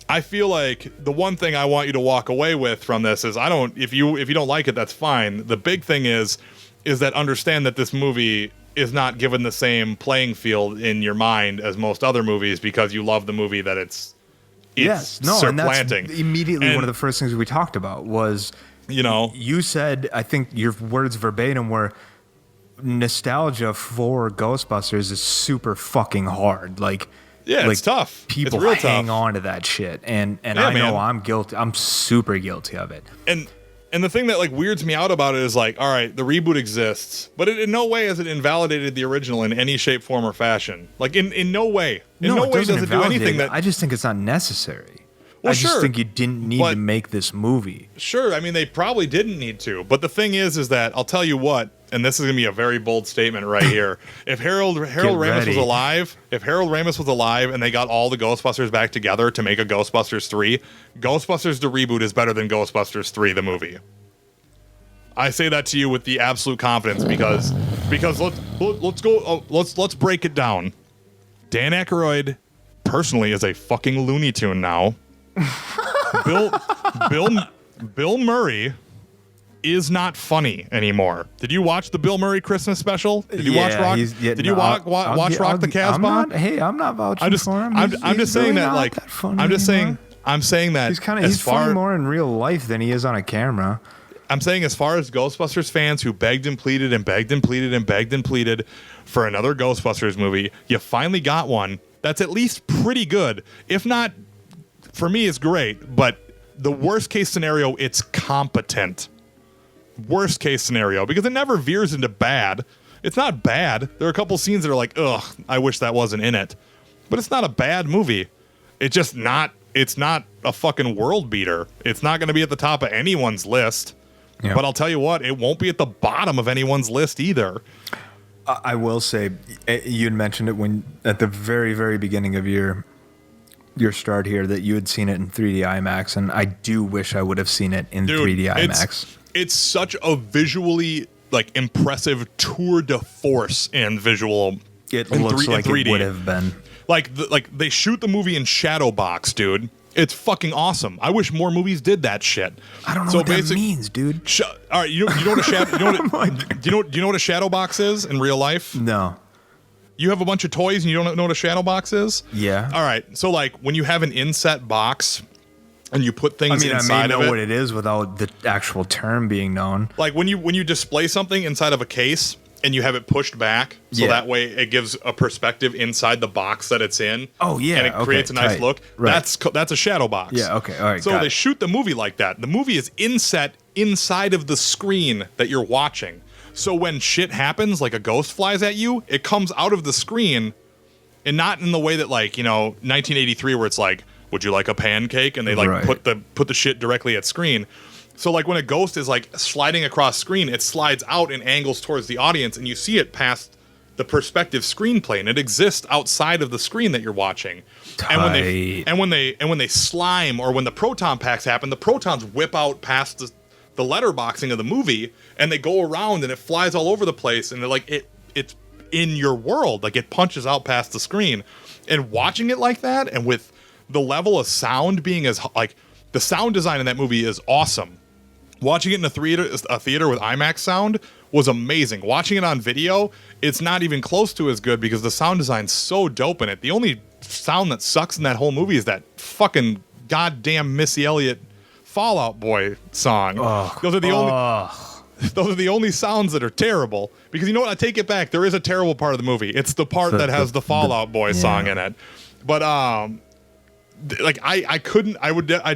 I feel like the one thing I want you to walk away with from this is if you don't like it, that's fine. The big thing is that understand that this movie is not given the same playing field in your mind as most other movies because you love the movie that it's supplanting. And that's immediately one of the first things we talked about was, you said, I think your words verbatim were, nostalgia for Ghostbusters is super fucking hard. It's tough. People it's real hang tough. on to that shit, and I know, man, I'm guilty. I'm super guilty of it. And the thing that weirds me out about it is all right, the reboot exists, but it in no way has it invalidated the original in any shape, form, or fashion. In no way. In no way does it do anything that. I just think it's not necessary. Well, I just think you didn't need to make this movie. Sure, I mean they probably didn't need to, but the thing is that I'll tell you what, and this is gonna be a very bold statement right here. If Harold Ramis was alive, and they got all the Ghostbusters back together to make a Ghostbusters 3, Ghostbusters the reboot is better than Ghostbusters 3 the movie. I say that to you with the absolute confidence because let's break it down. Dan Aykroyd personally is a fucking Looney Tune now. Bill Murray is not funny anymore. Did you watch the Bill Murray Christmas special? Did you watch Rock? Did you watch Rock the Casbah? I'm not vouching for him. I'm just saying that I'm saying that he's funny more in real life than he is on a camera. I'm saying as far as Ghostbusters fans who begged and pleaded and begged and pleaded and begged and pleaded for another Ghostbusters movie, you finally got one that's at least pretty good. If not, for me, it's great, but the worst case scenario, it's competent. Worst case scenario, because it never veers into bad. It's not bad. There are a couple scenes that are like, ugh, I wish that wasn't in it. But it's not a bad movie. It's not a fucking world beater. It's not going to be at the top of anyone's list. Yeah. But I'll tell you what, it won't be at the bottom of anyone's list either. I will say, you had mentioned it when at the very, very beginning of your start here that you had seen it in 3D IMAX, and I do wish I would have seen it in 3D IMAX. It's such a visually impressive tour de force in visual. It looks like 3D. It would have been. They shoot the movie in shadow box, dude. It's fucking awesome. I wish more movies did that shit. I don't know what that means, dude. All right, you know what a shadow? Do you know what a shadow box is in real life? No. You have a bunch of toys and you don't know what a shadow box is? Yeah. All right. So when you have an inset box and you put things inside of it. I may know what it is without the actual term being known. When you display something inside of a case and you have it pushed back, so that way it gives a perspective inside the box that it's in. Oh yeah, and it creates a nice look. Right. That's a shadow box. Yeah. Okay. All right. So they shoot the movie like that. The movie is inset inside of the screen that you're watching. So when shit happens, like a ghost flies at you, it comes out of the screen, and not in the way that 1983, where it's like, would you like a pancake? And they put the shit directly at screen. So when a ghost is sliding across screen, it slides out and angles towards the audience, and you see it past the perspective screen plane. It exists outside of the screen that you're watching. And when they slime, or when the proton packs happen, the protons whip out past the letterboxing of the movie, and they go around and it flies all over the place, and they're it's in your world. It punches out past the screen. And watching it like that, and with the level of sound being as the sound design in that movie is awesome. Watching it in a theater with IMAX sound was amazing. Watching it on video, it's not even close to as good because the sound design's so dope in it. The only sound that sucks in that whole movie is that fucking goddamn Missy Elliott Fall Out Boy song. Those are the only sounds that are terrible. Because you know what? I take it back. There is a terrible part of the movie. It's the part that has the Fall Out Boy song in it. But I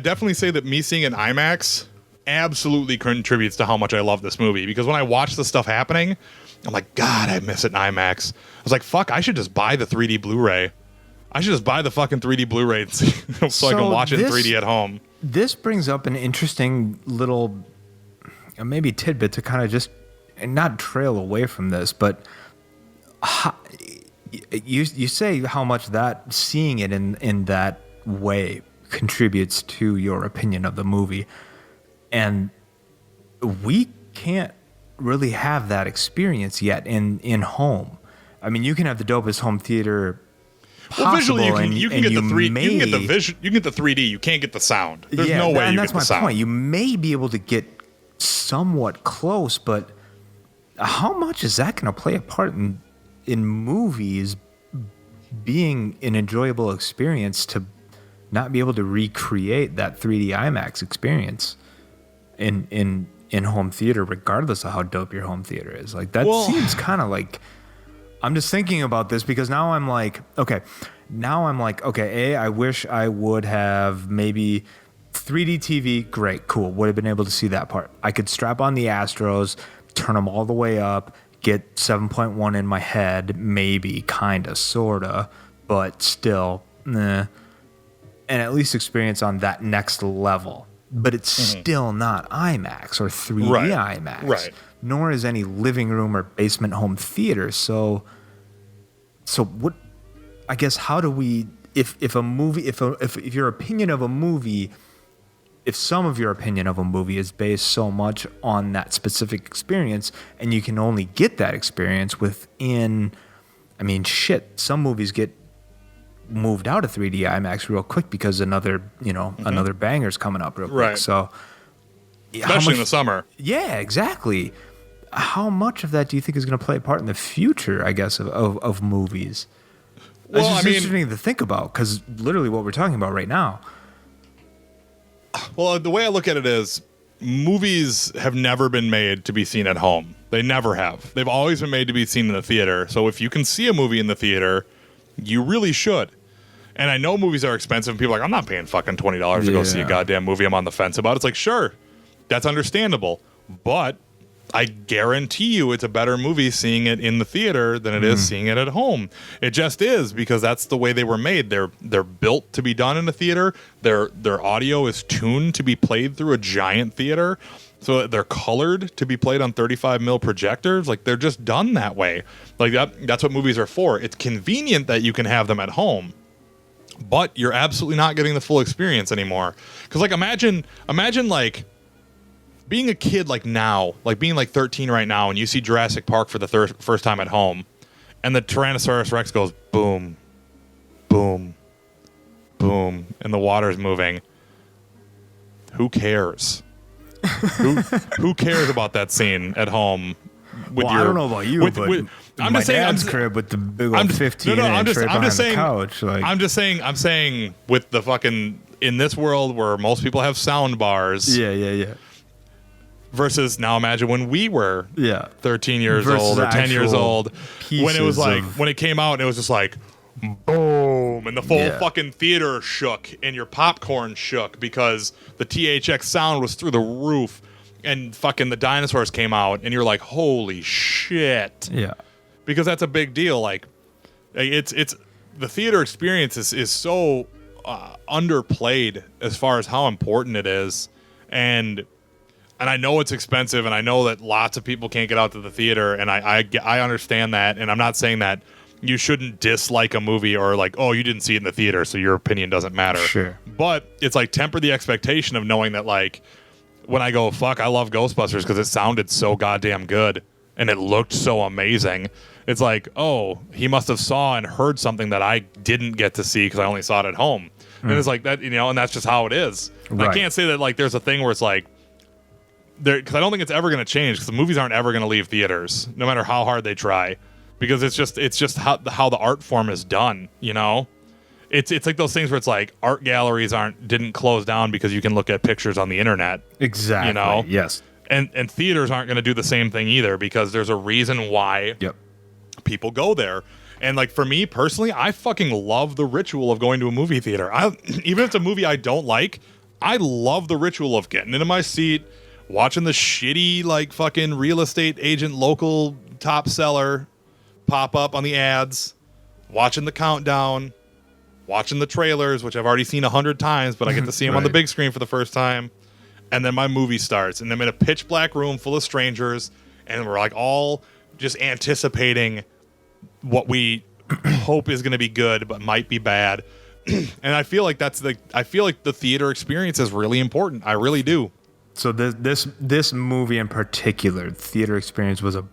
definitely say that me seeing an IMAX absolutely contributes to how much I love this movie, because when I watch the stuff happening, I'm like, God, I miss it in IMAX. I was like, fuck, I should just buy the 3D Blu-ray. I should just buy the fucking 3D Blu-ray so I can watch it in 3D at home. This brings up an interesting little maybe tidbit to kind of just not trail away from this, but you say how much that seeing it in that way contributes to your opinion of the movie. And we can't really have that experience yet in home. I mean, you can have the dopest home theater possible. Well, visually you can get the 3D. May, you can get the vision. You can get the 3D. You can't get the sound. There's no way and you that's get the my sound. point. You may be able to get somewhat close, but how much is that going to play a part in movies being an enjoyable experience to not be able to recreate that 3D IMAX experience in home theater, regardless of how dope your home theater is? Like that seems kind of like. I'm just thinking about this because now I'm like, okay, I wish I would have maybe 3D TV. Great, cool. Would have been able to see that part. I could strap on the Astros, turn them all the way up, get 7.1 in my head, maybe, kinda, sorta, but still, and at least experience on that next level. But it's still not IMAX or 3D IMAX. Right. Nor is any living room or basement home theater. So what? I guess how do we? If your opinion of a movie, if some of your opinion of a movie is based so much on that specific experience, and you can only get that experience within, I mean, shit. Some movies get moved out of 3D IMAX real quick because another banger's coming up real quick. Right. So, especially in the summer. Yeah, exactly. How much of that do you think is going to play a part in the future, I guess, of movies? Well, It's just interesting to think about because literally what we're talking about right now. Well, the way I look at it is movies have never been made to be seen at home. They never have. They've always been made to be seen in the theater. So if you can see a movie in the theater, you really should. And I know movies are expensive. And people are like, I'm not paying fucking $20 to go see a goddamn movie I'm on the fence about. It's like, sure, that's understandable. But I guarantee you it's a better movie seeing it in the theater than it is seeing it at home. It just is because that's the way they were made. They're built to be done in a theater. Their audio is tuned to be played through a giant theater. So they're colored to be played on 35 mil projectors. Like they're just done that way. Like that's what movies are for. It's convenient that you can have them at home, but you're absolutely not getting the full experience anymore. Because like imagine like being a kid like now, like being like 13 right now, and you see Jurassic Park for the first time at home, and the Tyrannosaurus Rex goes boom, boom, boom, and the water's moving. Who cares? Who cares about that scene at home? I don't know about you, but I'm my just saying, dad's crib with the big old 15-inch right behind the couch. Like, I'm saying with the fucking in this world where most people have sound bars. Yeah. Versus now, imagine when we were 13 years Versus old or 10 years old, when it was like of- when it came out and it was just like boom, and the full fucking theater shook and your popcorn shook because the THX sound was through the roof, and fucking the dinosaurs came out and you're like, holy shit. Yeah. Because that's a big deal. Like it's the theater experience is so underplayed as far as how important it is. And I know it's expensive, and I know that lots of people can't get out to the theater, and I understand that, and I'm not saying that you shouldn't dislike a movie or like, oh, you didn't see it in the theater, so your opinion doesn't matter. Sure. But it's like temper the expectation of knowing that like when I go, fuck, I love Ghostbusters because it sounded so goddamn good and it looked so amazing. It's like, oh, he must have saw and heard something that I didn't get to see because I only saw it at home. And it's like that, and that's just how it is. Right. I can't say that like there's a thing where it's like, because I don't think it's ever going to change because the movies aren't ever going to leave theaters no matter how hard they try, because it's just how the art form is done. It's like those things where it's like art galleries didn't close down because you can look at pictures on the internet. Exactly. Yes. And theaters aren't going to do the same thing either because there's a reason why people go there. And like for me personally, I fucking love the ritual of going to a movie theater. Even if it's a movie I don't like, I love the ritual of getting into my seat, watching the shitty like fucking real estate agent local top seller pop up on the ads, watching the countdown, watching the trailers, which I've already seen 100 times, but I get to see them on the big screen for the first time. And then my movie starts, and I'm in a pitch black room full of strangers, and we're like all just anticipating what we hope is going to be good, but might be bad. And I feel like I feel like the theater experience is really important. I really do. So this movie in particular, theater experience was a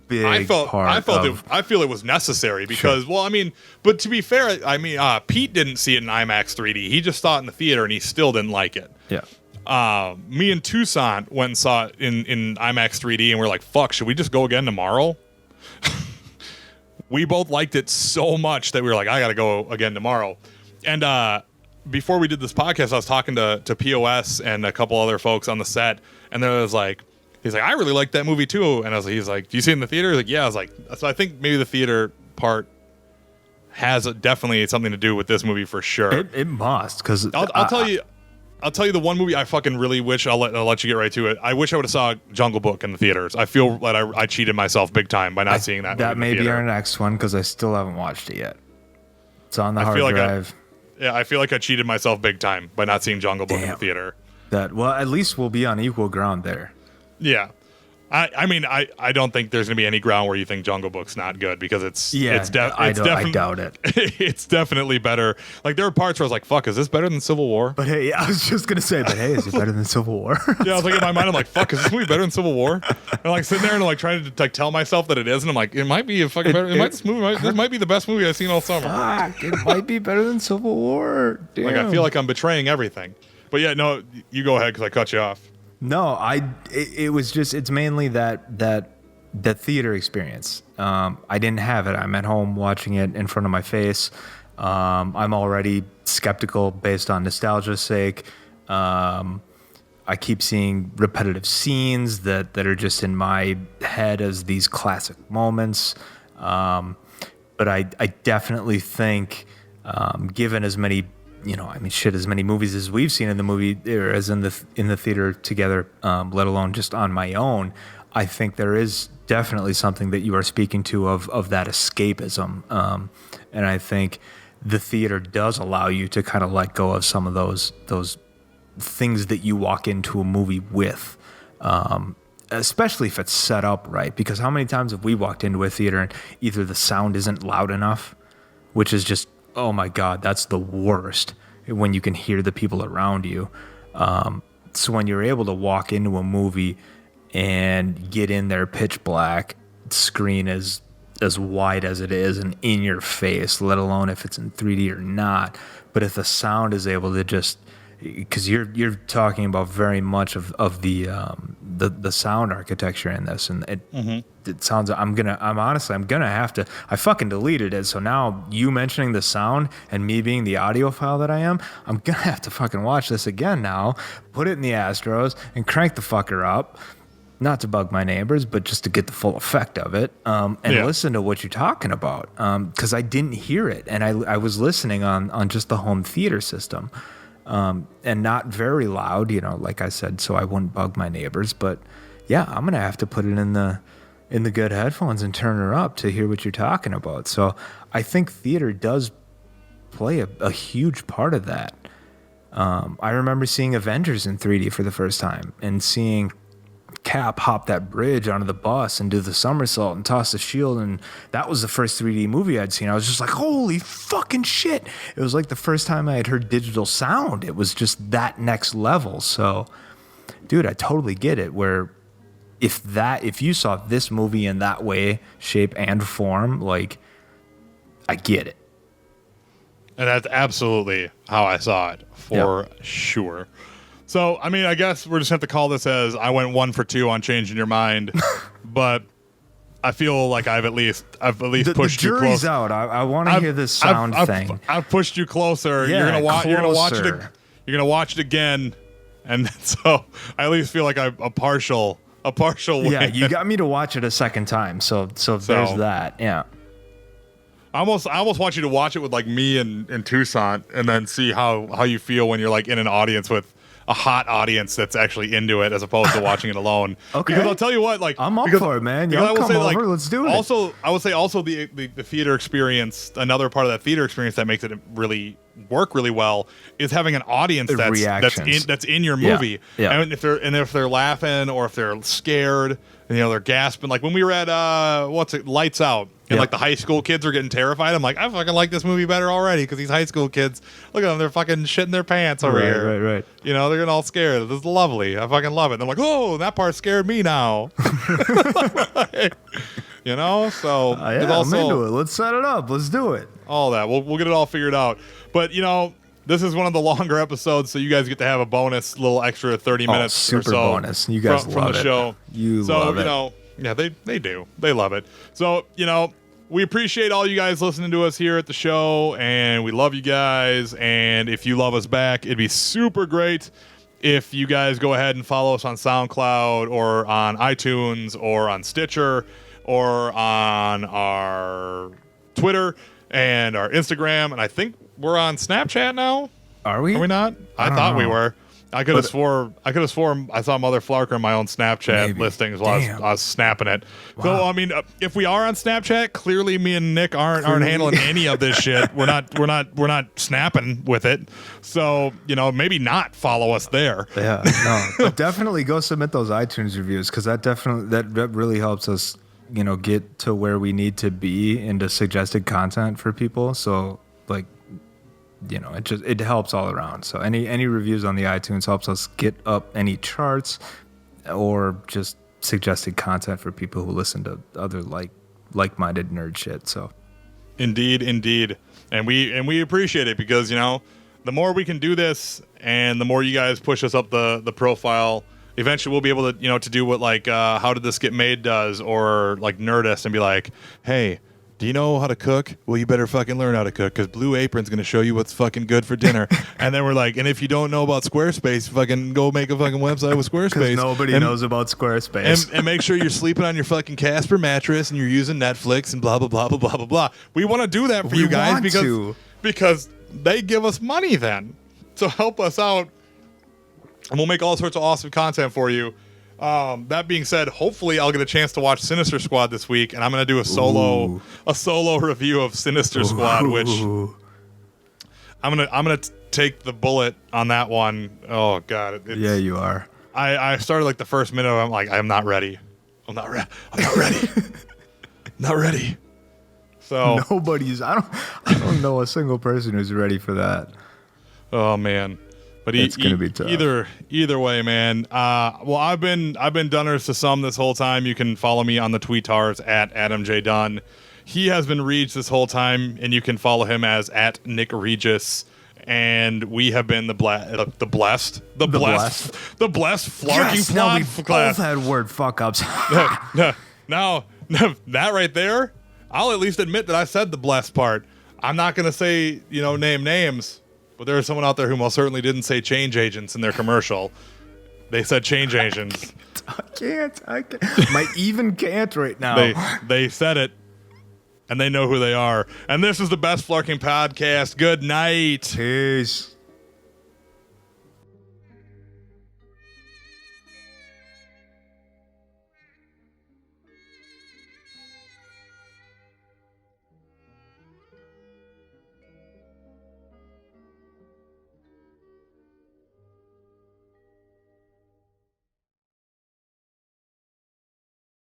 big part. I feel it was necessary because, well, I mean, but to be fair, I mean, Pete didn't see it in IMAX 3D. He just saw it in the theater and he still didn't like it. Yeah. Me and Tucson went and saw it in IMAX 3D, and we're like, "Fuck, should we just go again tomorrow?" We both liked it so much that we were like, "I gotta go again tomorrow." And before we did this podcast, I was talking to POS and a couple other folks on the set, and there was like. He's like, I really like that movie too. And he's like, do you see it in the theater? He's like, yeah. I was like, so I think maybe the theater part has definitely something to do with this movie for sure. It must, because I'll tell you the one movie I fucking really wish I'll let you get right to it. I wish I would have saw Jungle Book in the theaters. I feel like I cheated myself big time by not seeing that. That movie in may the be theater. our next one because I still haven't watched it yet. It's on the hard drive. I feel like I cheated myself big time by not seeing Jungle Book in the theater. Well, at least we'll be on equal ground there. Yeah. I mean, I don't think there's going to be any ground where you think Jungle Book's not good because I doubt it. It's definitely better. Like, there are parts where I was like, fuck, is this better than Civil War? But hey, I was just going to say, is it better than Civil War? Yeah, I was like, in my mind, I'm like, fuck, is this movie better than Civil War? And I'm like sitting there and like trying to like tell myself that it is, and I'm like, it might be a fucking better. This might be the best movie I've seen all summer. Fuck, it might be better than Civil War. Damn. Like, I feel like I'm betraying everything. But yeah, no, you go ahead because I cut you off. No, it's mainly that theater experience. I didn't have it. I'm at home watching it in front of my face. I'm already skeptical based on nostalgia's sake. I keep seeing repetitive scenes that are just in my head as these classic moments. But I definitely think, given as many as many movies as we've seen in the movie or as in the theater together, let alone just on my own, I think there is definitely something that you are speaking to of that escapism. And I think the theater does allow you to kind of let go of some of those things that you walk into a movie with, especially if it's set up right. Because how many times have we walked into a theater and either the sound isn't loud enough, which is just, oh my God, that's the worst when you can hear the people around you. So when you're able to walk into a movie and get in there pitch black, screen as wide as it is and in your face, let alone if it's in 3D or not. But if the sound is able to just, because you're talking about very much of the sound architecture in this, and it sounds. I'm honestly gonna have to. I fucking deleted it, so now you mentioning the sound and me being the audiophile that I am, I'm gonna have to fucking watch this again now. Put it in the Astros and crank the fucker up. Not to bug my neighbors, but just to get the full effect of it, and listen to what you're talking about. Because I didn't hear it, and I was listening on just the home theater system. And not very loud, like I said, so I wouldn't bug my neighbors. But yeah, I'm gonna have to put it in the good headphones and turn her up to hear what you're talking about. So I think theater does play a huge part of that. I remember seeing Avengers in 3D for the first time and seeing Cap hop that bridge onto the bus and do the somersault and toss the shield, and that was the first 3D movie I'd seen. I was just like, holy fucking shit. It was like the first time I had heard digital sound. It was just that next level. So, dude, I totally get it, where if you saw this movie in that way, shape, and form, like, I get it. And that's absolutely how I saw it, for sure. So, I mean, I guess we're just going to have to call this as I went 1 for 2 on changing your mind, but I feel like I've at least pushed you close. The jury's out. I want to hear this sound thing. I've pushed you closer. Yeah, You're gonna watch it again, and so I at least feel like I'm a partial win. Yeah, you got me to watch it a second time, so there's that. Yeah. I almost want you to watch it with like me and Tucson, and then see how you feel when you're like in an audience with a hot audience that's actually into it, as opposed to watching it alone. Okay. Because I'll tell you what, like, I'm up for it, man. Y'all come over, let's do it. Also, I would say the theater experience, another part of that theater experience that makes it really work really well is having an audience that's in your movie. Yeah. And if they're laughing or if they're scared, and, they're gasping. Like when we were at Lights Out, and like the high school kids are getting terrified. I'm like, I fucking like this movie better already because these high school kids, look at them, they're fucking shitting their pants over here. Right. They're getting all scared. This is lovely. I fucking love it. And I'm like, oh, that part scared me now. So I'm into it. Let's set it up. Let's do it. All that. We'll get it all figured out. But this is one of the longer episodes, so you guys get to have a bonus, little extra 30 minutes super or so bonus. You guys from love the it. show. Love it. Yeah, they do. They love it. So we appreciate all you guys listening to us here at the show, and we love you guys. And if you love us back, it'd be super great if you guys go ahead and follow us on SoundCloud or on iTunes or on Stitcher or on our Twitter and our Instagram. And I think we're on Snapchat now. Are we? Are we not? I thought we were. I could have swore I saw Mother Flarker in my own Snapchat listings while I was snapping it. Wow. So I mean, if we are on Snapchat, clearly me and Nick aren't handling any of this shit. We're not snapping with it. So maybe not follow us there. Yeah, no, but definitely go submit those iTunes reviews because that really helps us get to where we need to be into suggested content for people. So like. It helps all around. So any reviews on the iTunes helps us get up any charts or just suggested content for people who listen to other like-minded nerd shit. So indeed. And we appreciate it because, the more we can do this and the more you guys push us up the profile, eventually we'll be able to, to do what How Did This Get Made does, or like Nerdist, and be like, hey, do you know how to cook? Well, you better fucking learn how to cook because Blue Apron's going to show you what's fucking good for dinner. And then we're like, and if you don't know about Squarespace, fucking go make a fucking website with Squarespace. Nobody knows about Squarespace. And make sure you're sleeping on your fucking Casper mattress and you're using Netflix and blah, blah, blah, blah, blah, blah, blah. We want to do that for you guys because they give us money then. So help us out and we'll make all sorts of awesome content for you. That being said, hopefully I'll get a chance to watch Sinister Squad this week, and I'm gonna do a solo review of Sinister Squad, which I'm gonna take the bullet on that one. Oh god, yeah, you are. I started like the first minute. I'm like, I'm not ready. I'm not ready. Not ready. So nobody's. I don't know a single person who's ready for that. Oh man. But it's gonna be tough. Either way, man. Well, I've been Dunners to some this whole time. You can follow me on the tweetars at Adam J Dunn. He has been Regis this whole time, and you can follow him as at Nick Regis. And we have been the blessed Flarking now we class. both had word fuck ups. Now that right there, I'll at least admit that I said the blessed part. I'm not gonna say name names. But there is someone out there who most certainly didn't say change agents in their commercial. They said change agents. I can't. My even can't right now. They said it, and they know who they are. And this is the Best Flarking Podcast. Good night. Peace.